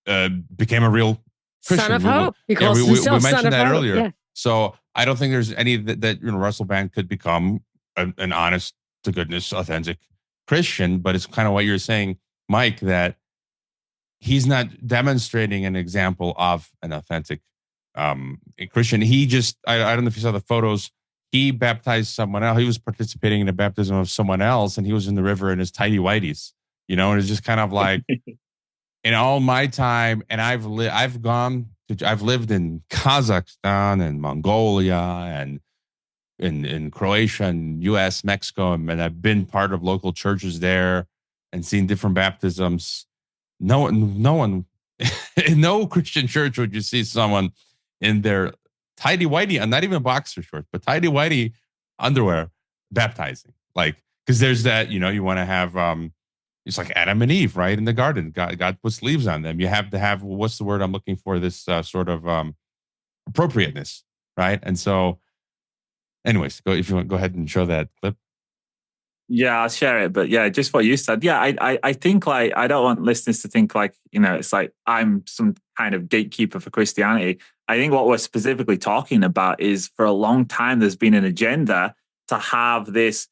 became a real Christian. Son of hope. We mentioned that earlier. Yeah. So I don't think there's any that Russell Brand could become an honest to goodness, authentic Christian, but it's kind of what you're saying, Mike, that he's not demonstrating an example of an authentic Christian. He just, I don't know if you saw the photos, he baptized someone else. He was participating in the baptism of someone else, and he was in the river in his tidy whities, and it's just kind of like, in all my time, and I've gone I've lived in Kazakhstan and Mongolia and in Croatia and U.S., Mexico, and I've been part of local churches there and seen different baptisms. No one, in no Christian church would you see someone in their tidy whitey, and not even boxer shorts, but tidy whitey underwear baptizing. Like, because there's that, you want to have, it's like Adam and Eve, right? In the garden, God puts leaves on them. You have to have, what's the word I'm looking for? This sort of appropriateness, right? And so, anyways, if you want, go ahead and show that clip. Yeah, I'll share it. But yeah, just what you said. Yeah, I think like, I don't want listeners to think like, it's like I'm some kind of gatekeeper for Christianity. I think what we're specifically talking about is for a long time, there's been an agenda to have this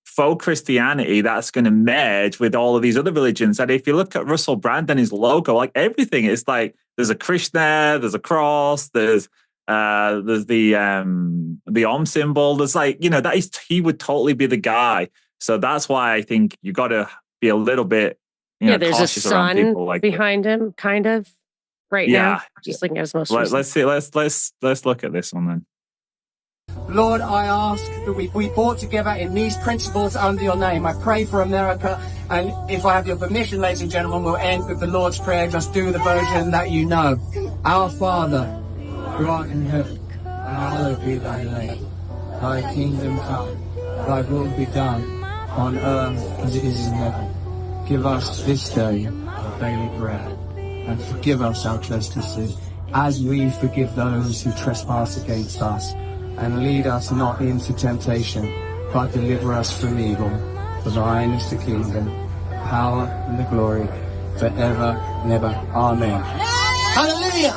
faux Christianity that's going to merge with all of these other religions. And if you look at Russell Brand and his logo, like everything, it's like there's a Krishna, there's a cross, there's the Om symbol. There's like, he would totally be the guy. So that's why I think you got to be a little bit, there's a cautious around sun people like behind him, kind of right now. Just looking at his most recent. Let's see. Let's look at this one then. Lord, I ask that we be brought together in these principles under your name. I pray for America, and if I have your permission, ladies and gentlemen, we'll end with the Lord's Prayer. Just do the version that you know. Our Father, who art in heaven, hallowed be thy name. Thy kingdom come, thy will be done, on earth as it is in heaven. Give us this day our daily bread, and forgive us our trespasses, as we forgive those who trespass against us. And lead us not into temptation, but deliver us from evil. For thine is the kingdom, the power, and the glory, forever and ever. Amen. Hallelujah!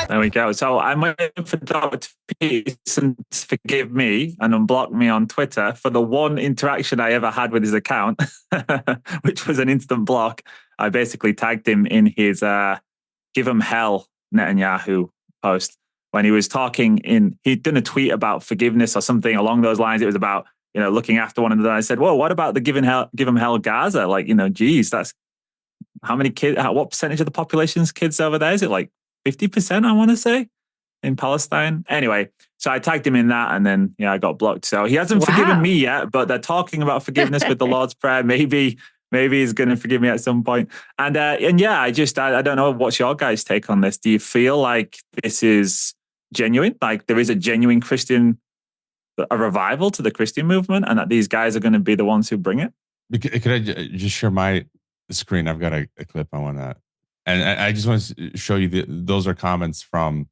There we go. So I'm waiting for Dr. Peterson to forgive me and unblock me on Twitter for the one interaction I ever had with his account, which was an instant block. I basically tagged him in his Give Him Hell Netanyahu post when he was talking he'd done a tweet about forgiveness or something along those lines. It was about, looking after one another. I said, well, what about the Give Him Hell Gaza? Like, geez, that's how many kids, what percentage of the population's kids over there? Is it like 50%, I want to say, in Palestine? Anyway, so I tagged him in that, and then, I got blocked. So he hasn't forgiven me yet, but they're talking about forgiveness with the Lord's Prayer. Maybe he's going to forgive me at some point. And yeah, I don't know. What's your guys' take on this? Do you feel like this is genuine? Like there is a genuine a revival to the Christian movement, and that these guys are going to be the ones who bring it? Could I just share my screen? I've got a clip I want to, and I just want to show you those are comments from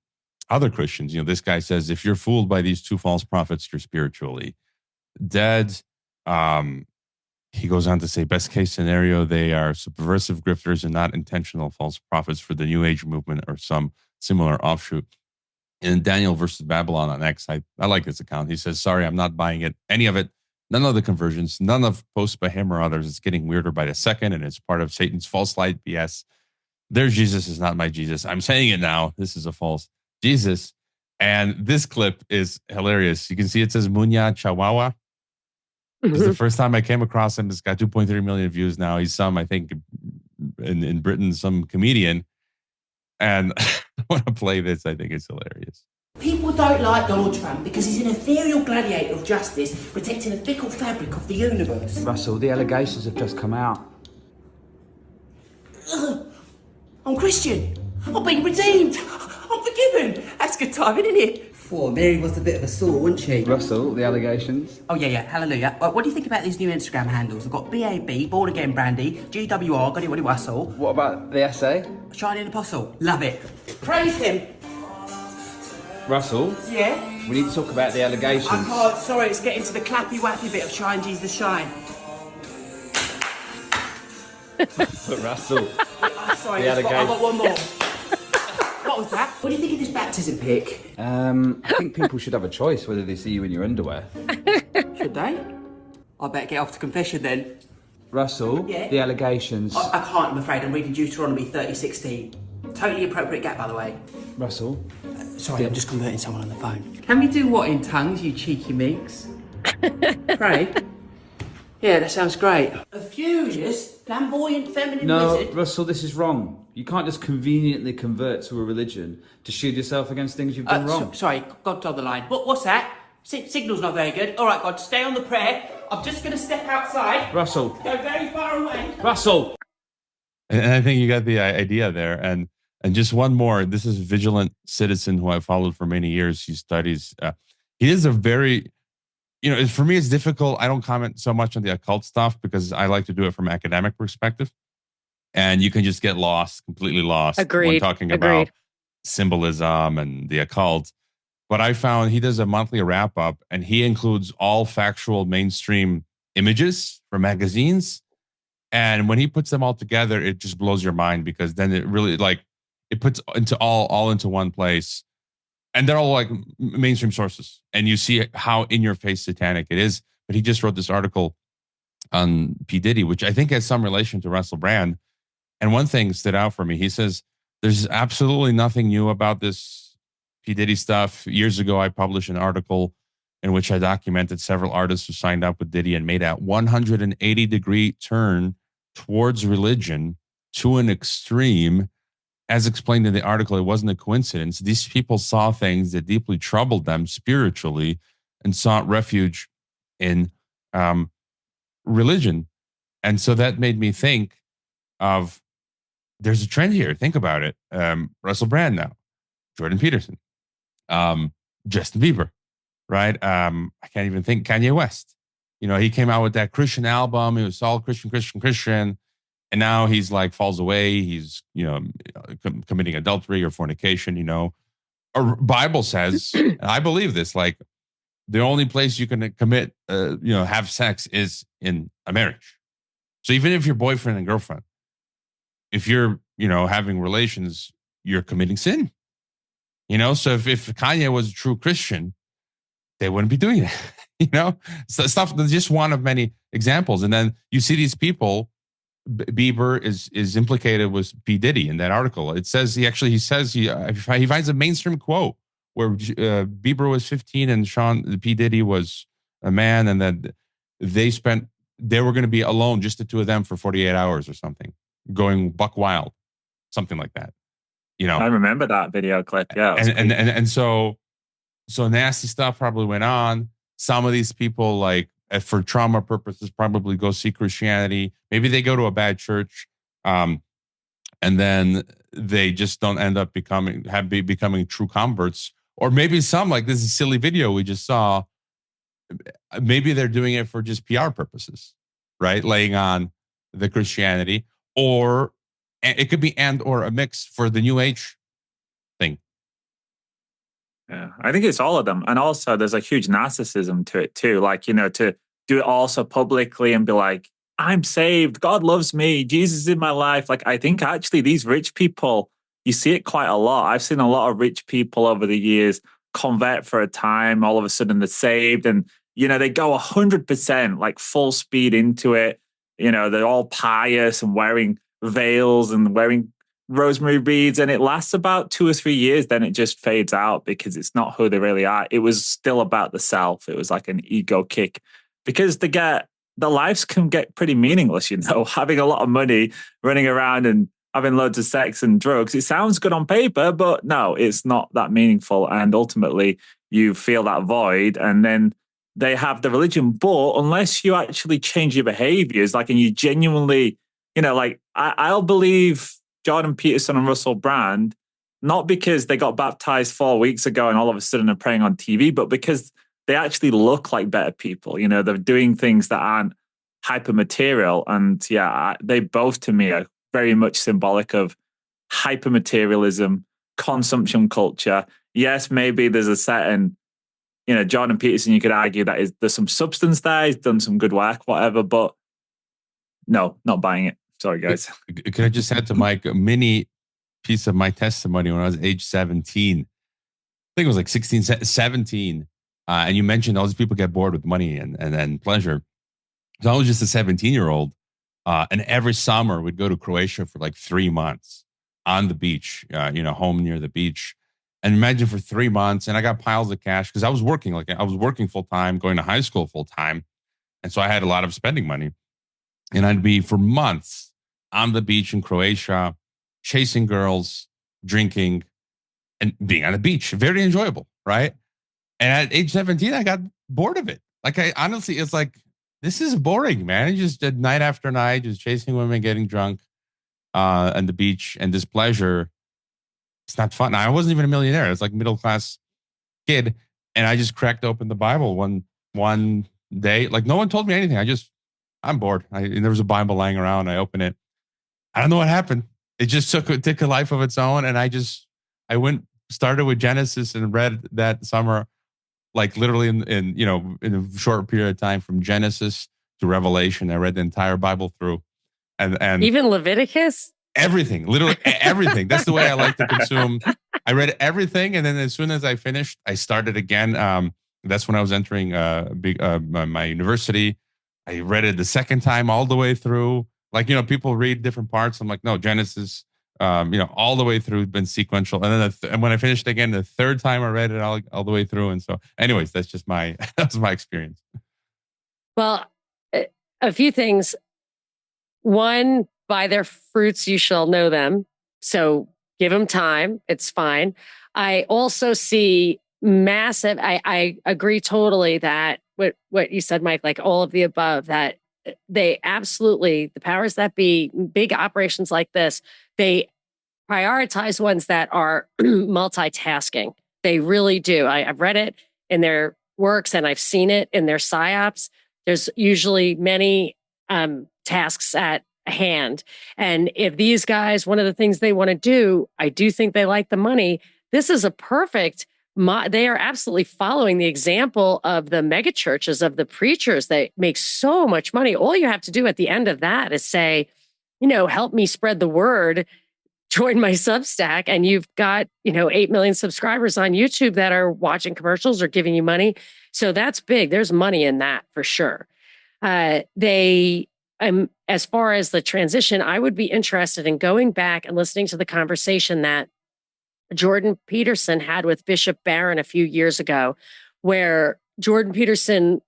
other Christians. This guy says, if you're fooled by these two false prophets, you're spiritually dead. He goes on to say, best case scenario, they are subversive grifters and not intentional false prophets for the New Age movement or some similar offshoot. In Daniel versus Babylon on X, I like this account. He says, sorry, I'm not buying it. Any of it. None of the conversions, none of posts by him or others. It's getting weirder by the second, and it's part of Satan's false light BS. Their Jesus is not my Jesus. I'm saying it now. This is a false Jesus. And this clip is hilarious. You can see it says Munya Chihuahua. This is the first time I came across him. It's got 2.3 million views now. He's I think, in Britain, some comedian. And I want to play this. I think it's hilarious. People don't like Donald Trump because he's an ethereal gladiator of justice, protecting the fickle fabric of the universe. Russell, the allegations have just come out. Ugh. I'm Christian. I've been redeemed. I'm forgiven. That's good timing, isn't it? Mary was a bit of a sore, wasn't she? Russell, the allegations. Oh, yeah, hallelujah. What do you think about these new Instagram handles? I've got BAB, Born Again Brandy, GWR, Goody Woody Russell. What about the essay? Shining Apostle. Love it. Praise him. Russell? Yeah? We need to talk about the allegations. I can't, sorry, it's getting to the clappy-wappy bit of Shine Jesus Shine. But Russell, sorry, I've got one more. What was that? What do you think of this baptism pic? I think people should have a choice whether they see you in your underwear. Should they? I better get off to confession then. Russell, yeah? The allegations. I can't, I'm afraid. I'm reading Deuteronomy 30:16. Totally appropriate gap, by the way. Russell? Sorry, I'm just converting someone on the phone. Can we do what in tongues, you cheeky minx? Pray. Yeah, that sounds great. A furious, flamboyant, feminine wizard? No, Russell, this is wrong. You can't just conveniently convert to a religion to shield yourself against things you've done wrong. Sorry, God's on the line. What's that? Signal's not very good. All right, God, stay on the prayer. I'm just going to step outside. Russell. Go very far away. Russell! And I think you got the idea there. And just one more. This is Vigilant Citizen, who I followed for many years. He studies. He is a very, for me, it's difficult. I don't comment so much on the occult stuff because I like to do it from an academic perspective. And you can just get completely lost when talking about symbolism and the occult. But I found he does a monthly wrap up and he includes all factual mainstream images from magazines. And when he puts them all together, it just blows your mind because then it really it puts into all into one place. And they're all like mainstream sources. And you see how in your face satanic it is. But he just wrote this article on P. Diddy, which I think has some relation to Russell Brand. And one thing stood out for me. He says, there's absolutely nothing new about this P. Diddy stuff. Years ago, I published an article in which I documented several artists who signed up with Diddy and made a 180-degree turn towards religion to an extreme. As explained in the article, it wasn't a coincidence. These people saw things that deeply troubled them spiritually and sought refuge in religion. And so that made me think of, there's a trend here. Think about it. Russell Brand now, Jordan Peterson, Justin Bieber, right? I can't even think. Kanye West. He came out with that Christian album. It was all Christian. And now he's falls away. He's, committing adultery or fornication, Our Bible says, and I believe this, the only place you can commit, have sex is in a marriage. So even if you're boyfriend and girlfriend, if you're, having relations, you're committing sin. So if Kanye was a true Christian, they wouldn't be doing that. So stuff. That's just one of many examples. And then you see these people. Bieber is implicated with P. Diddy in that article. It says he finds a mainstream quote where Bieber was 15 and P. Diddy was a man, and that they were going to be alone, just the two of them, for 48 hours or something, going buck wild, something like that. I remember that video clip. Yeah, and so nasty stuff probably went on. Some of these people for trauma purposes, probably go see Christianity. Maybe they go to a bad church, and then they just don't end up becoming true converts. Or maybe some, this is a silly video we just saw, maybe they're doing it for just PR purposes, right? Laying on the Christianity, or it could be or a mix for the New Age thing. Yeah, I think it's all of them. And also there's a huge narcissism to it too. To do it also publicly and be like, I'm saved, God loves me, Jesus is in my life. I think actually these rich people, you see it quite a lot. I've seen a lot of rich people over the years convert for a time. All of a sudden they're saved and, they go 100% full speed into it. They're all pious and wearing veils and wearing rosemary beads, and it lasts about 2 or 3 years. Then it just fades out because it's not who they really are. It was still about the self. It was like an ego kick, because their lives can get pretty meaningless, having a lot of money, running around and having loads of sex and drugs. It sounds good on paper, but no, it's not that meaningful. And ultimately you feel that void, and then they have the religion. But unless you actually change your behaviors, and you genuinely, I'll believe Jordan Peterson and Russell Brand, not because they got baptized 4 weeks ago and all of a sudden are praying on TV, but because they actually look like better people. They're doing things that aren't hyper material. And yeah, they both to me are very much symbolic of hyper materialism, consumption culture. Yes, maybe there's a certain, Jordan Peterson, you could argue that there's some substance there. He's done some good work, whatever, but no, not buying it. Sorry, guys. Can I just add to Mike a mini piece of my testimony when I was age 17? I think it was 16, 17. And you mentioned all these people get bored with money and pleasure. So I was just a 17-year-old. And every summer we'd go to Croatia for 3 months on the beach, home near the beach. And imagine for 3 months, and I got piles of cash because I was working, I was working full time, going to high school full time. And so I had a lot of spending money. And I'd be for months on the beach in Croatia, chasing girls, drinking, and being on the beach. Very enjoyable, right? And at age 17, I got bored of it. Like, I honestly, it's like, this is boring, man. I just did night after night, just chasing women, getting drunk on the beach, and this pleasure. It's not fun. Now, I wasn't even a millionaire. It's like middle class kid, and I just cracked open the Bible one day. Like, no one told me anything. I'm bored. And there was a Bible lying around. I opened it. I don't know what happened. It just took a life of its own, and I started with Genesis and read that summer, like literally in a short period of time, from Genesis to Revelation. I read the entire Bible through, and even Leviticus. Everything, literally everything. That's the way I like to consume. I read everything, and then as soon as I finished, I started again. That's when I was entering my university. I read it the second time all the way through. Like, people read different parts. I'm like, no, Genesis, all the way through, been sequential. And then and when I finished again, the third time I read it all the way through. And so, anyways, that's just that's my experience. Well, a few things. One, by their fruits you shall know them. So give them time. It's fine. I also see massive, I agree totally that what you said, Mike, like all of the above, that they absolutely, the powers that be, big operations like this, they prioritize ones that are multitasking. They really do. I've read it in their works and I've seen it in their psyops. There's usually many tasks at hand. And if these guys, one of the things they want to do, I do think they like the money. This is a perfect, they are absolutely following the example of the mega churches, of the preachers that make so much money. All you have to do at the end of that is say, help me spread the word, join my Substack, and you've got, 8 million subscribers on YouTube that are watching commercials or giving you money. So that's big. There's money in that for sure. As far as the transition, I would be interested in going back and listening to the conversation that Jordan Peterson had with Bishop Barron a few years ago, where Jordan Peterson,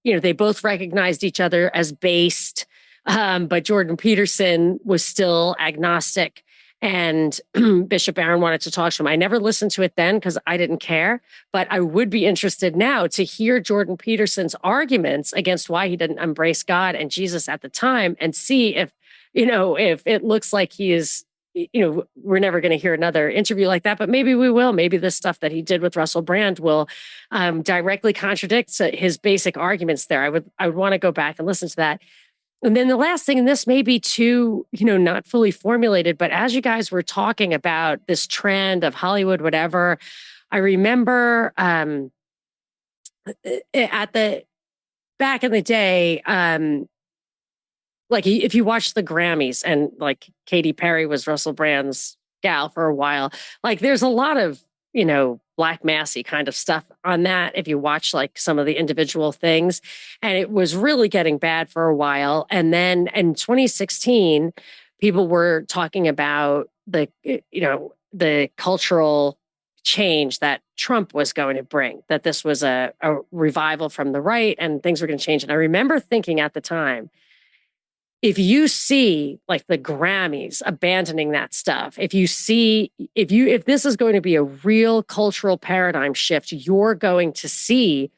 they both recognized each other as based, but Jordan Peterson was still agnostic. And Bishop Barron wanted to talk to him. I never listened to it then because I didn't care, but I would be interested now to hear Jordan Peterson's arguments against why he didn't embrace God and Jesus at the time, and see if it looks like he is, we're never going to hear another interview like that, but maybe we will. Maybe the stuff that he did with Russell Brand will directly contradict his basic arguments there. I would want to go back and listen to that. And then the last thing, and this may be too, not fully formulated, but as you guys were talking about this trend of Hollywood, whatever, I remember back in the day, like if you watch the Grammys, and like Katy Perry was Russell Brand's gal for a while, like there's a lot of, Black Massy kind of stuff on that if you watch like some of the individual things. And it was really getting bad for a while. And then in 2016, people were talking about the cultural change that Trump was going to bring, that this was a revival from the right and things were going to change. And I remember thinking at the time, if you see like the Grammys abandoning that stuff, if this is going to be a real cultural paradigm shift, you're going to see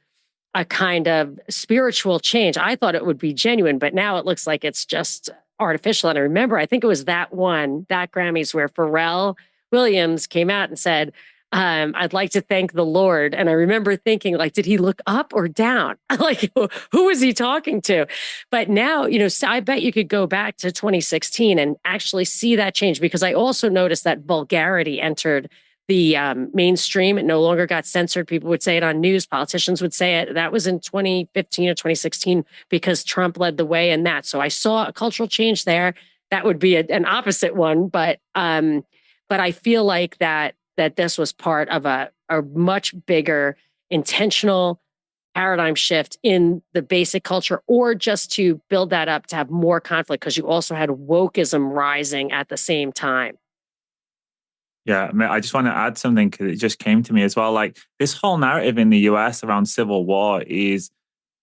a kind of spiritual change. I thought it would be genuine, but now it looks like it's just artificial. And I remember, I think it was that Grammys where Pharrell Williams came out and said, I'd like to thank the Lord. And I remember thinking, like, did he look up or down? Like, who was he talking to? But now, I bet you could go back to 2016 and actually see that change, because I also noticed that vulgarity entered the mainstream. It no longer got censored. People would say it on news. Politicians would say it. That was in 2015 or 2016 because Trump led the way in that. So I saw a cultural change there. That would be an opposite one. But I feel like that this was part of a much bigger intentional paradigm shift in the basic culture, or just to build that up to have more conflict, because you also had wokeism rising at the same time. Yeah, I just want to add something because it just came to me as well. Like this whole narrative in the US around civil war is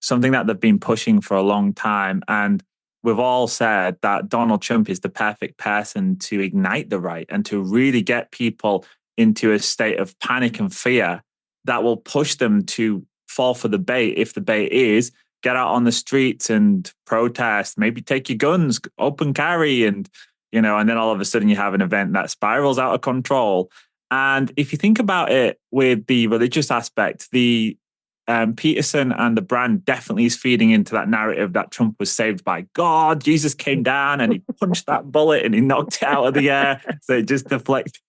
something that they've been pushing for a long time. And we've all said that Donald Trump is the perfect person to ignite the right and to really get people into a state of panic and fear that will push them to fall for the bait. If the bait is get out on the streets and protest, maybe take your guns, open carry, and and then all of a sudden you have an event that spirals out of control. And if you think about it with the religious aspect, the Peterson and the brand definitely is feeding into that narrative that Trump was saved by God. Jesus came down and he punched that bullet and he knocked it out of the air. So it just deflected.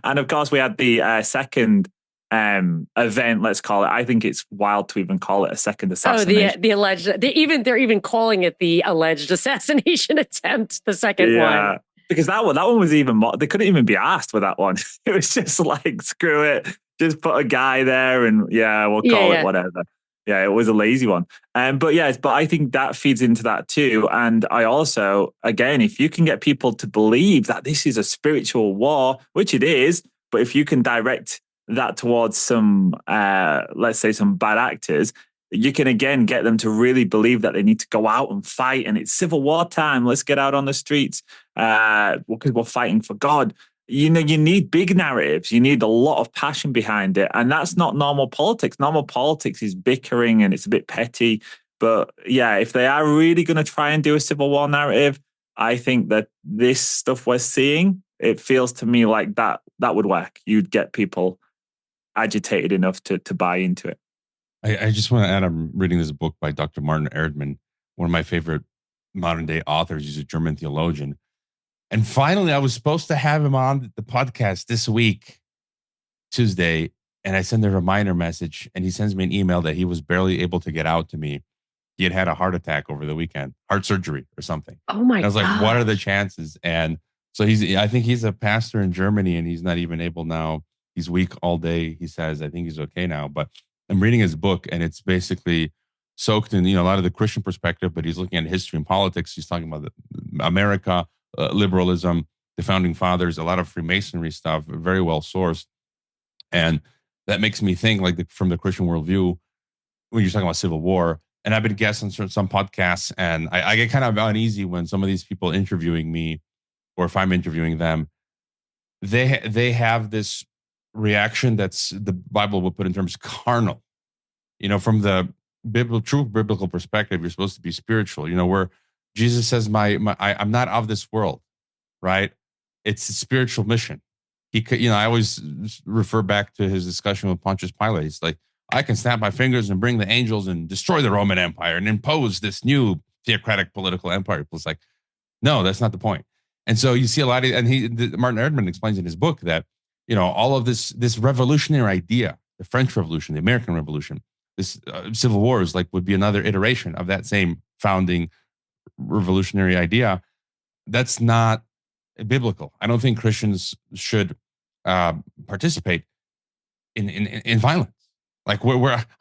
And of course, we had the second event, let's call it. I think it's wild to even call it a second assassination. Oh, the alleged, they're even calling it the alleged assassination attempt, the second one. Because that one was even more, they couldn't even be asked with that one. It was just like, screw it. Just put a guy there and we'll call it whatever. Yeah, it was a lazy one. But I think that feeds into that too. And I also, again, if you can get people to believe that this is a spiritual war, which it is, but if you can direct that towards some, let's say some bad actors, you can again get them to really believe that they need to go out and fight and it's civil war time. Let's get out on the streets because we're fighting for God. You need big narratives. You need a lot of passion behind it. And that's not normal politics. Normal politics is bickering and it's a bit petty. But if they are really going to try and do a civil war narrative, I think that this stuff we're seeing, it feels to me like that would work. You'd get people agitated enough to buy into it. I just want to add, I'm reading this book by Dr. Martin Erdmann, one of my favorite modern day authors. He's a German theologian. And finally, I was supposed to have him on the podcast this week, Tuesday, and I sent a reminder message, and he sends me an email that he was barely able to get out to me. He had a heart attack over the weekend, heart surgery or something. Oh my God. I was like, what are the chances? And so I think he's a pastor in Germany, and he's not even able now. He's weak all day. He says, I think he's okay now. But I'm reading his book, and it's basically soaked in a lot of the Christian perspective, but he's looking at history and politics. He's talking about America, liberalism, the founding fathers, a lot of Freemasonry stuff, very well sourced. And that makes me think, like, from the Christian worldview, when you're talking about civil war, and I've been guests on some podcasts, and I get kind of uneasy when some of these people interviewing me, or if I'm interviewing them, they have this reaction that's the Bible would put in terms carnal. From the true biblical perspective, you're supposed to be spiritual. Where Jesus says, I'm not of this world, right? It's a spiritual mission. I always refer back to his discussion with Pontius Pilate. It's like, I can snap my fingers and bring the angels and destroy the Roman Empire and impose this new theocratic political empire. It's like, no, that's not the point. And so you see a lot of, and Martin Erdmann explains in his book that, all of this revolutionary idea, the French Revolution, the American Revolution, this civil wars, would be another iteration of that same founding revolutionary idea. That's not biblical. I don't think Christians should participate in violence. I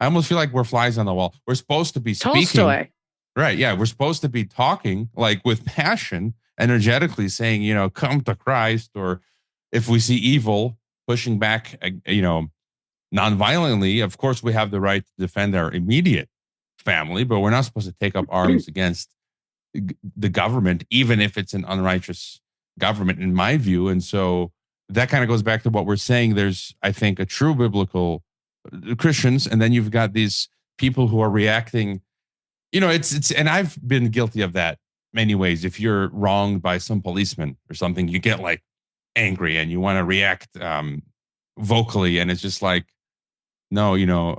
almost feel like we're flies on the wall. We're supposed to be speaking. Tolstoy. Right. Yeah. We're supposed to be talking with passion, energetically saying, come to Christ, or if we see evil, pushing back, non-violently. Of course, we have the right to defend our immediate family, but we're not supposed to take up arms against the government, even if it's an unrighteous government, in my view. And so that kind of goes back to what we're saying. There's, I think, a true biblical Christians, and then you've got these people who are reacting. It's and I've been guilty of that many ways. If you're wronged by some policeman or something, you get angry and you want to react vocally, and it's just no,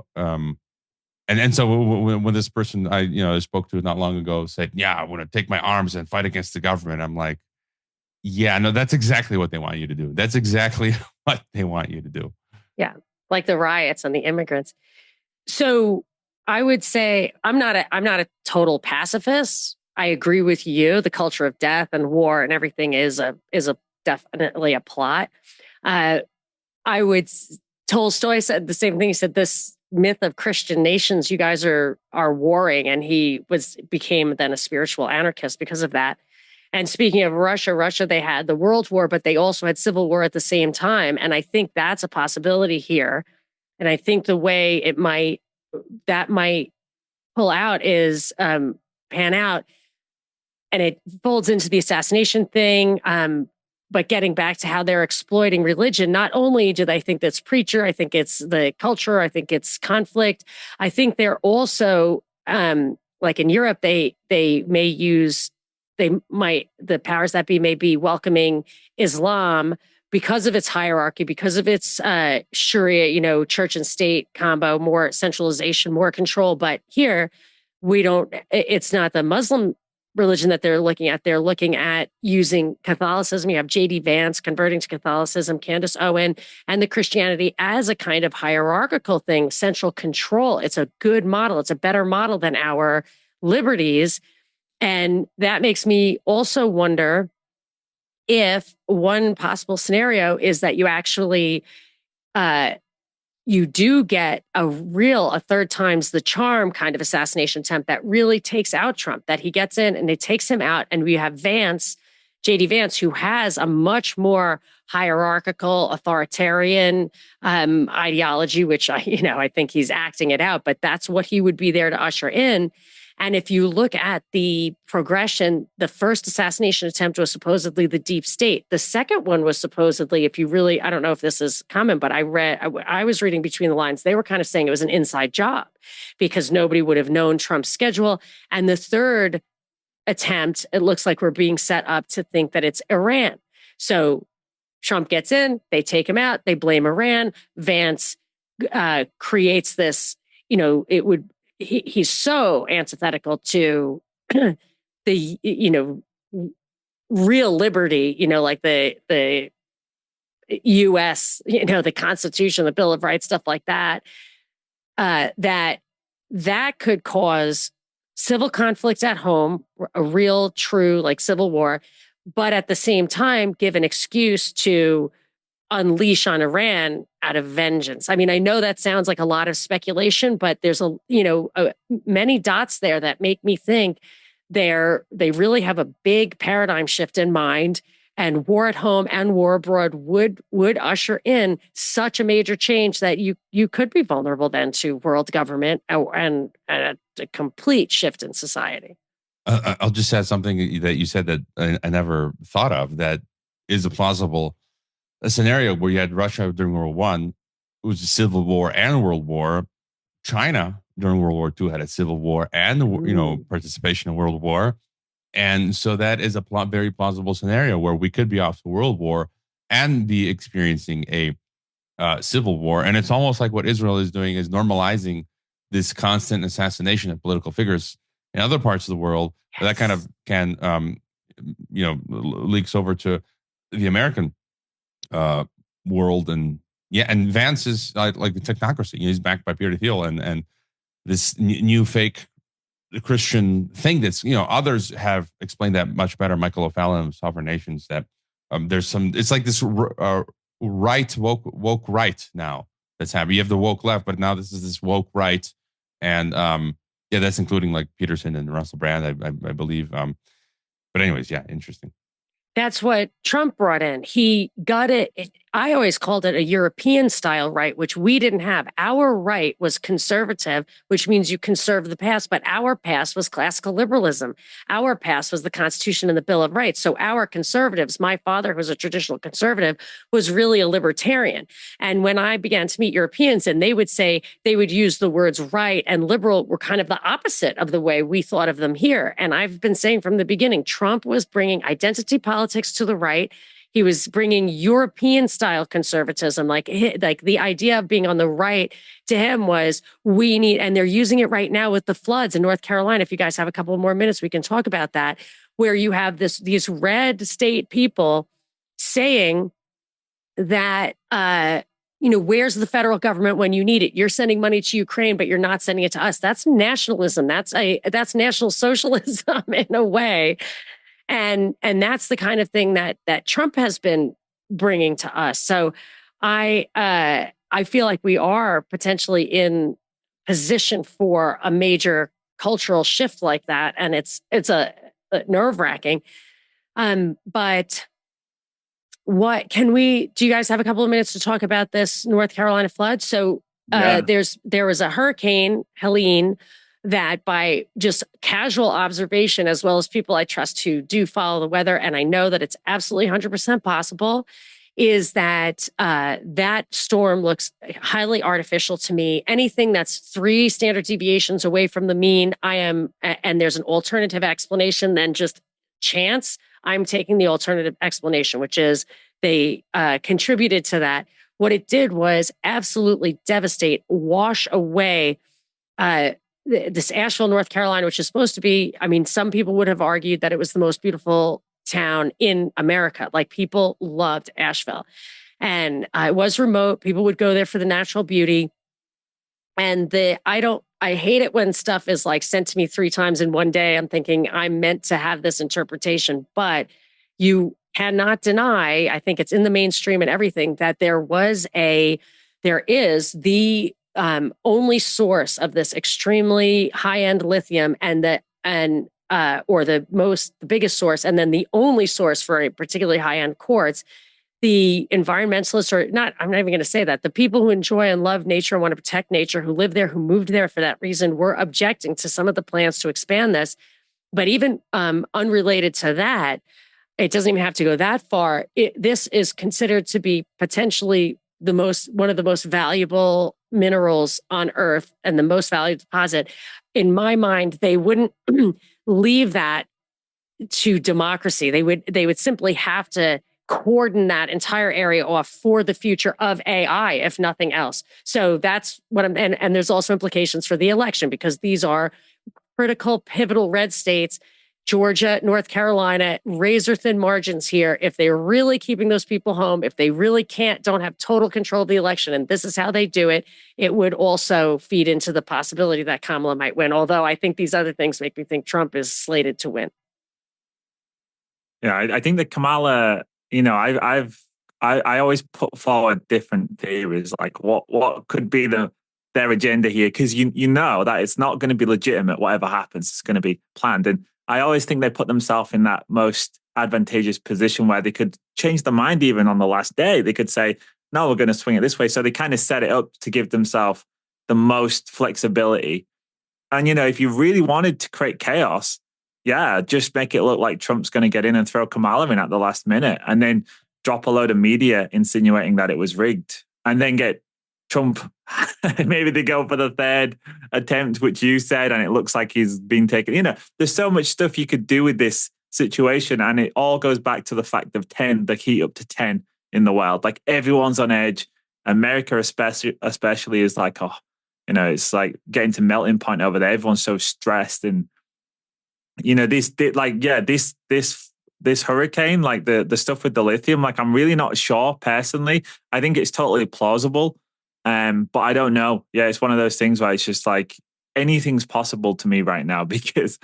and so when this person I spoke to not long ago said, I want to take my arms and fight against the government, I'm like, no, that's exactly what they want you to do. That's exactly what they want you to do. Yeah, like the riots and the immigrants. So I would say I'm not a total pacifist. I agree with you. The culture of death and war and everything is definitely a plot. Tolstoy said the same thing. He said this myth of Christian nations, you guys are warring, and he became then a spiritual anarchist because of that. And speaking of Russia, they had the World War, but they also had civil war at the same time. And I think that's a possibility here. And I think the way that might pull out is pan out, and it folds into the assassination thing. But getting back to how they're exploiting religion, not only do they think that's preacher, I think it's the culture, I think it's conflict. I think they're also like in Europe, the powers that be may be welcoming Islam because of its hierarchy, because of its Sharia, church and state combo, more centralization, more control. But here, it's not the Muslim religion that they're looking at. They're looking at using Catholicism. You have J.D. Vance converting to Catholicism, Candace Owen, and the Christianity as a kind of hierarchical thing, central control. It's a good model. It's a better model than our liberties. And that makes me also wonder if one possible scenario is that you actually you do get a third time's the charm kind of assassination attempt that really takes out Trump, that he gets in and it takes him out. And we have J.D. Vance, who has a much more hierarchical, authoritarian ideology, which I think he's acting it out, but that's what he would be there to usher in. And if you look at the progression, the first assassination attempt was supposedly the deep state. The second one was supposedly, I don't know if this is common, but I was reading between the lines. They were kind of saying it was an inside job because nobody would have known Trump's schedule. And the third attempt, it looks like we're being set up to think that it's Iran. So Trump gets in, they take him out, they blame Iran. Vance creates this, he's so antithetical to the, real liberty, like the U.S., the Constitution, the Bill of Rights, stuff like that, that could cause civil conflict at home, a real, true, civil war, but at the same time, give an excuse to unleash on Iran out of vengeance. I mean, I know that sounds like a lot of speculation, but there's many dots there that make me think they really have a big paradigm shift in mind, and war at home and war abroad would usher in such a major change that you could be vulnerable then to world government and a complete shift in society. I'll just add something that you said that I never thought of that is a plausible scenario where you had Russia during World War I, it was a civil war and world war. China during World War II had a civil war and participation in World War. And so that is a very plausible scenario where we could be off to World War and be experiencing a civil war. And it's almost like what Israel is doing is normalizing this constant assassination of political figures in other parts of the world. That kind of can, leaks over to the American world. And Vance is like the technocracy. He's backed by Peter Thiel and this new fake Christian thing that's, others have explained that much better. Michael O'Fallon of Sovereign Nations, that there's it's like this right, woke right now that's happening. You have the woke left, but now this is this woke right. And that's including like Peterson and Russell Brand, I believe. But anyways, interesting. That's what Trump brought in. He got it. I always called it a European style right, which we didn't have. Our right was conservative, which means you conserve the past, but our past was classical liberalism. Our past was the Constitution and the Bill of Rights. So our conservatives, my father, who was a traditional conservative, was really a libertarian. And when I began to meet Europeans, and they would use the words right and liberal were kind of the opposite of the way we thought of them here. And I've been saying from the beginning, Trump was bringing identity politics to the right. He was bringing European-style conservatism, like the idea of being on the right to him was and they're using it right now with the floods in North Carolina. If you guys have a couple more minutes, we can talk about that, where you have these red state people saying that, where's the federal government when you need it? You're sending money to Ukraine, but you're not sending it to us. That's nationalism. That's National Socialism in a way. And that's the kind of thing that Trump has been bringing to us. So I feel like we are potentially in position for a major cultural shift like that, and it's a nerve-wracking. But what do you guys have a couple of minutes to talk about this North Carolina flood? So there was a hurricane, Helene, that by just casual observation, as well as people I trust who do follow the weather, and I know that it's absolutely 100% possible, is that that storm looks highly artificial to me. Anything that's 3 standard deviations away from the mean, and there's an alternative explanation than just chance, I'm taking the alternative explanation, which is they contributed to that. What it did was absolutely devastate, wash away this Asheville, North Carolina, which is supposed to be, I mean, some people would have argued that it was the most beautiful town in America. Like, people loved Asheville. And it was remote. People would go there for the natural beauty. And I hate it when stuff is like sent to me 3 times in one day. I'm thinking I'm meant to have this interpretation, but you cannot deny, I think it's in the mainstream and everything, that there is the only source of this extremely high-end lithium or the biggest source, and then the only source for a particularly high-end quartz. The environmentalists, I'm not even going to say that. The people who enjoy and love nature and want to protect nature, who live there, who moved there for that reason, were objecting to some of the plans to expand this. But even unrelated to that, it doesn't even have to go that far. This is considered to be potentially one of the most valuable minerals on Earth and the most valuable deposit. In my mind, they wouldn't leave that to democracy. They would simply have to cordon that entire area off for the future of AI, if nothing else. So that's what and there's also implications for the election, because these are critical, pivotal red states. Georgia, North Carolina, razor thin margins here. If they're really keeping those people home, if they really don't have total control of the election, and this is how they do it, it would also feed into the possibility that Kamala might win. Although I think these other things make me think Trump is slated to win. Yeah, I think that Kamala, I always put forward different theories, like what could be their agenda here, because you know that it's not going to be legitimate. Whatever happens, it's going to be planned. And I always think they put themselves in that most advantageous position where they could change their mind even on the last day. They could say, no, we're going to swing it this way. So they kind of set it up to give themselves the most flexibility. And, if you really wanted to create chaos, just make it look like Trump's going to get in and throw Kamala in at the last minute, and then drop a load of media insinuating that it was rigged, and then get Trump. Maybe they go for the 3rd attempt, which you said, and it looks like he's been taken. There's so much stuff you could do with this situation, and it all goes back to the fact of 10, the heat up to 10 in the world. Like, everyone's on edge. America especially is like, it's like getting to melting point over there. Everyone's so stressed, and this hurricane, like the stuff with the lithium, like, I'm really not sure personally. I think it's totally plausible. But I don't know. Yeah, it's one of those things where it's just like anything's possible to me right now, because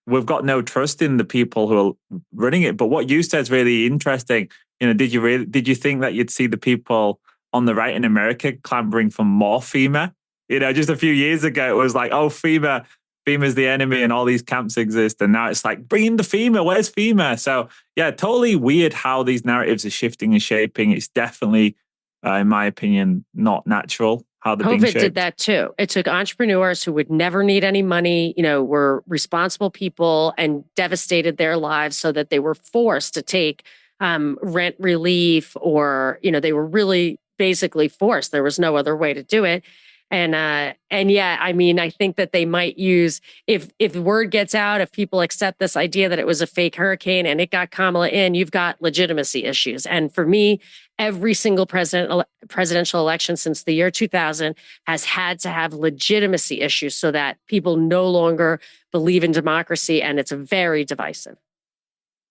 we've got no trust in the people who are running it. But what you said is really interesting. Did you think that you'd see the people on the right in America clamoring for more FEMA? Just a few years ago, it was like, oh, FEMA's the enemy and all these camps exist. And now it's like, bring in the FEMA. Where's FEMA? So yeah, totally weird how these narratives are shifting and shaping. It's definitely, in my opinion, not natural how they're being shaped. COVID did that too. It took entrepreneurs who would never need any money, were responsible people, and devastated their lives so that they were forced to take rent relief, or, they were really basically forced. There was no other way to do it. And yeah, I mean, I think that they might use, if word gets out, if people accept this idea that it was a fake hurricane and it got Kamala in, you've got legitimacy issues. And for me, every single presidential election since the year 2000 has had to have legitimacy issues so that people no longer believe in democracy, and it's very divisive.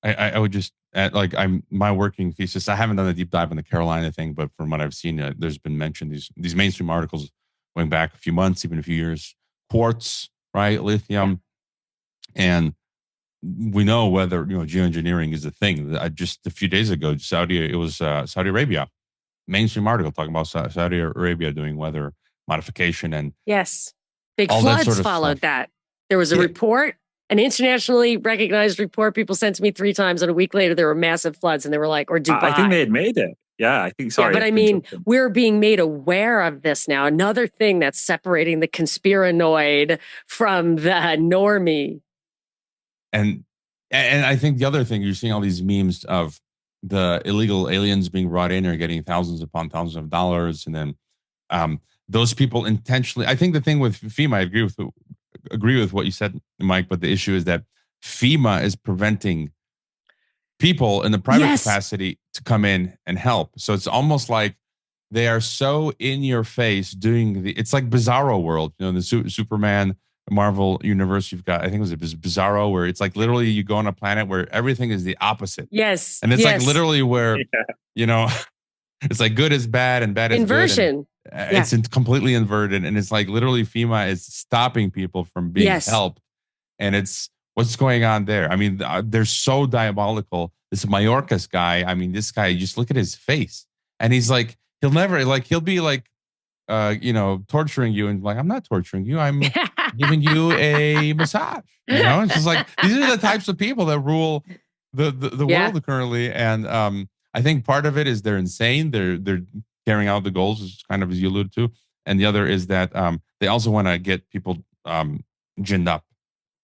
I would just add, my working thesis, I haven't done a deep dive on the Carolina thing, but from what I've seen, there's been mentioned these mainstream articles going back a few months, even a few years, quartz, right? Lithium. And we know whether, geoengineering is a thing. Just a few days ago, Saudi Arabia, mainstream article talking about Saudi Arabia doing weather modification, and yes, big floods followed that. There was a report, an internationally recognized report people sent to me 3 times, and a week later there were massive floods, and they were like, or Dubai. I think they had made it. Yeah, I think, Yeah, sorry. but I mean, we're being made aware of this now. Another thing that's separating the conspiranoid from the normie. And I think the other thing, you're seeing all these memes of the illegal aliens being brought in or getting thousands upon thousands of dollars, and then those people intentionally. I think the thing with FEMA, I agree with what you said, Mike. But the issue is that FEMA is preventing people in the private capacity to come in and help. So it's almost like they are so in your face doing it's like Bizarro world, you know, the Superman Marvel universe. You've got, I think it was Bizarro, where it's like literally you go on a planet where everything is the opposite. Yes. And it's like literally where, you know, it's like good is bad and bad is inversion. Good. It's completely inverted. And it's like literally FEMA is stopping people from being helped. And it's, what's going on there? I mean, they're so diabolical. This Mayorkas guy, I mean, this guy, just look at his face. And he's like, he'll be like, you know, torturing you, and like, I'm not torturing you. I'm giving you a massage. You know, it's just like, these are the types of people that rule the world currently. And I think part of it is they're insane. They're carrying out the goals, as kind of as you alluded to. And the other is that they also want to get people ginned up,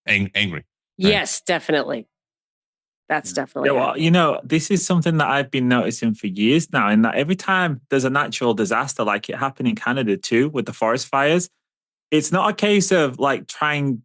angry. Right? Yes, definitely. That's definitely. Yeah, well, you know, this is something that I've been noticing for years now, in that every time there's a natural disaster, like it happened in Canada too, with the forest fires, it's not a case of like trying,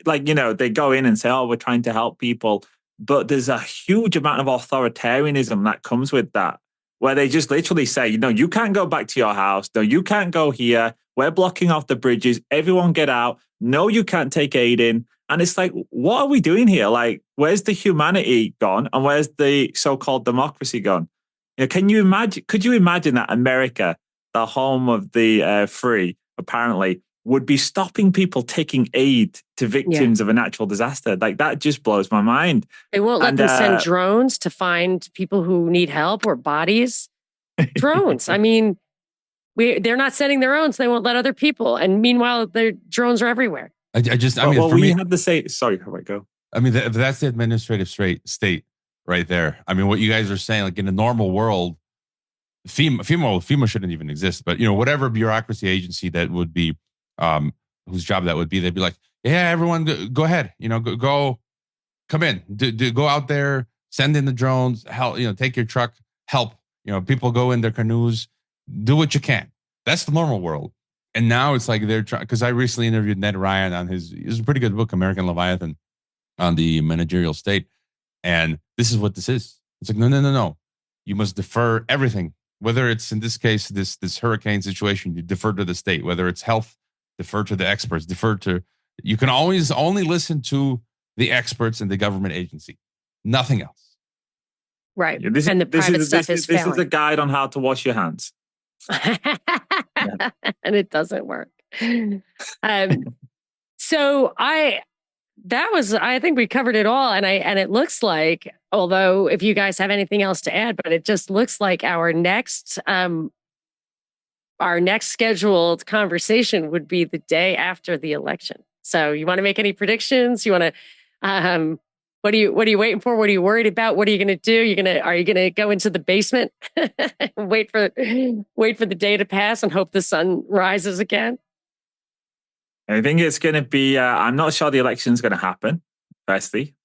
like, you know, they go in and say, oh, we're trying to help people. But there's a huge amount of authoritarianism that comes with that, where they just literally say, you know, you can't go back to your house. No, you can't go here. We're blocking off the bridges. Everyone get out. No, you can't take aid in. And it's like, what are we doing here? Like, where's the humanity gone? And where's the so-called democracy gone? You know, could you imagine that America, the home of the free, apparently, would be stopping people taking aid to victims of a natural disaster? Like, that just blows my mind. They won't let them send drones to find people who need help or bodies. Drones. I mean, they're not sending their own, so they won't let other people. And meanwhile, their drones are everywhere. I mean, for me, had to say, sorry, how I go? I mean, that's the administrative state right there. I mean, what you guys are saying, like in a normal world, FEMA shouldn't even exist. But, you know, whatever bureaucracy agency that would be, whose job that would be, they'd be like, yeah, everyone go ahead, you know, go come in, go out there, send in the drones, help, you know, take your truck, help, you know, people go in their canoes, do what you can. That's the normal world. And now it's like they're trying, because I recently interviewed Ned Ryan on his a pretty good book, American Leviathan, on the managerial state. And this is what this is. It's like, no. You must defer everything. Whether it's, in this case, this hurricane situation, you defer to the state. Whether it's health, defer to the experts, you can always only listen to the experts in the government agency. Nothing else. Right. Yeah, and the private stuff is failing. This is a guide on how to wash your hands. And it doesn't work. So I think we covered it all, and it looks like, although if you guys have anything else to add, but it just looks like our next scheduled conversation would be the day after the election. So you want to make any predictions? You want to what are you waiting for? What are you worried about? What are you going to do? Are you going to go into the basement and wait for the day to pass and hope the sun rises again? I think it's going to be, I'm not sure the election is going to happen, firstly.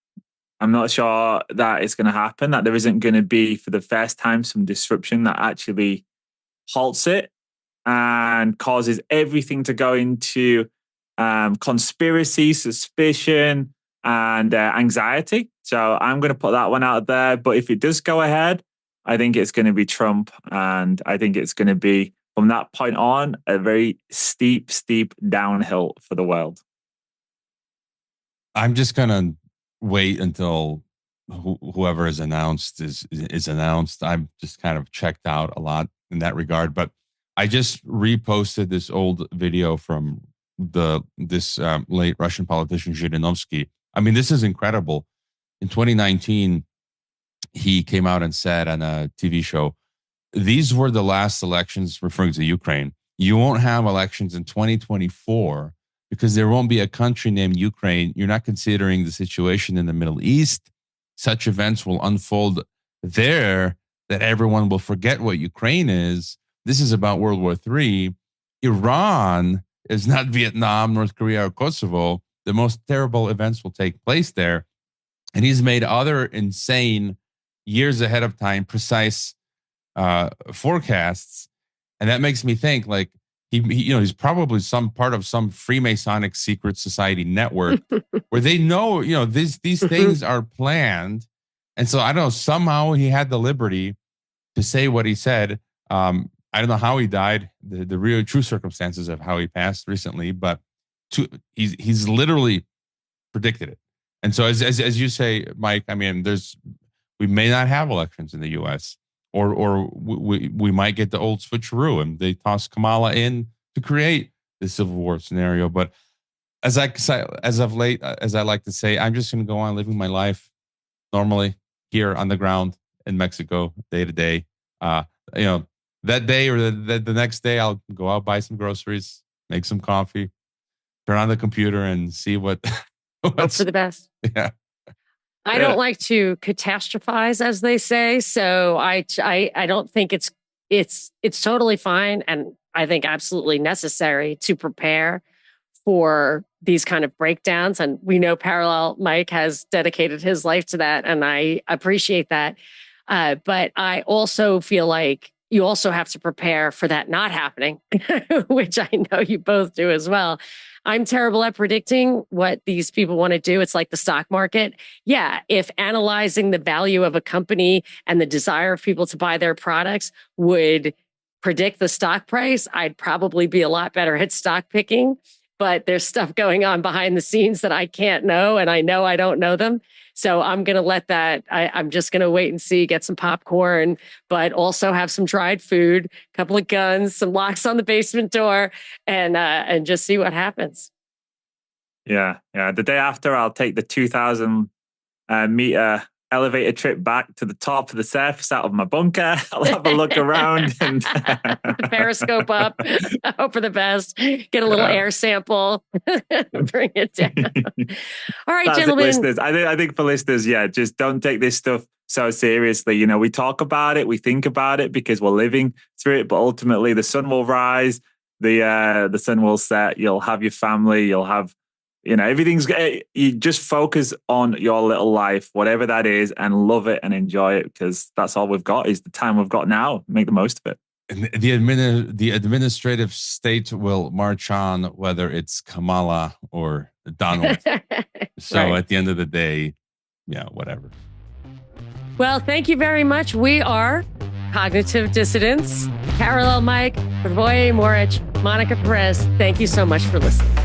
I'm not sure that it's going to happen, that there isn't going to be, for the first time, some disruption that actually halts it and causes everything to go into conspiracy, suspicion, and anxiety. So I'm going to put that one out there. But if it does go ahead, I think it's going to be Trump. And I think it's going to be, from that point on, a very steep downhill for the world. I'm just going to wait until whoever is announced is announced. I'm just kind of checked out a lot in that regard. But I just reposted this old video from this late Russian politician, Zhirinovsky. I mean, this is incredible. In 2019, he came out and said on a TV show, these were the last elections, referring to Ukraine. You won't have elections in 2024 because there won't be a country named Ukraine. You're not considering the situation in the Middle East. Such events will unfold there that everyone will forget what Ukraine is. This is about World War III. Iran is not Vietnam, North Korea, or Kosovo. The most terrible events will take place there. And he's made other insane, years ahead of time, precise forecasts. And that makes me think, like, he's probably some part of some Freemasonic secret society network where they know, these things are planned. And so I don't know, somehow he had the liberty to say what he said. I don't know how he died, the real true circumstances of how he passed recently, but he's literally predicted it. And so as you say, Mike, I mean, we may not have elections in the US, or we might get the old switcheroo and they toss Kamala in to create the civil war scenario. But as of late, as I like to say, I'm just going to go on living my life normally here on the ground in Mexico, day to day. That day or the next day, I'll go out, buy some groceries, make some coffee, turn on the computer and see what. Hope for the best. Yeah. I don't like to catastrophize, as they say. So I don't think it's totally fine, and I think absolutely necessary to prepare for these kind of breakdowns. And we know Parallel Mike has dedicated his life to that, and I appreciate that. But I also feel like you also have to prepare for that not happening, which I know you both do as well. I'm terrible at predicting what these people want to do. It's like the stock market. Yeah, if analyzing the value of a company and the desire of people to buy their products would predict the stock price, I'd probably be a lot better at stock picking. But there's stuff going on behind the scenes that I can't know, and I know I don't know them. So I'm going to let that, I'm just going to wait and see, get some popcorn, but also have some dried food, a couple of guns, some locks on the basement door, and just see what happens. Yeah. The day after, I'll take the 2,000 meter elevator trip back to the top of the surface out of my bunker. I'll have a look around and periscope up. Hope for the best. Get a little air sample. Bring it down. All right, gentlemen. Listeners. I think for listeners, just don't take this stuff so seriously. We talk about it, we think about it because we're living through it, but ultimately the sun will rise, the sun will set. You'll have your family. You'll have everything's, you just focus on your little life, whatever that is, and love it and enjoy it, because that's all we've got is the time we've got now. Make the most of it. And the administrative state will march on, whether it's Kamala or Donald. So right. At the end of the day, whatever. Well, thank you very much. We are Cognitive Dissidents. Parallel Mike, Hrvoje, Monica Perez. Thank you so much for listening.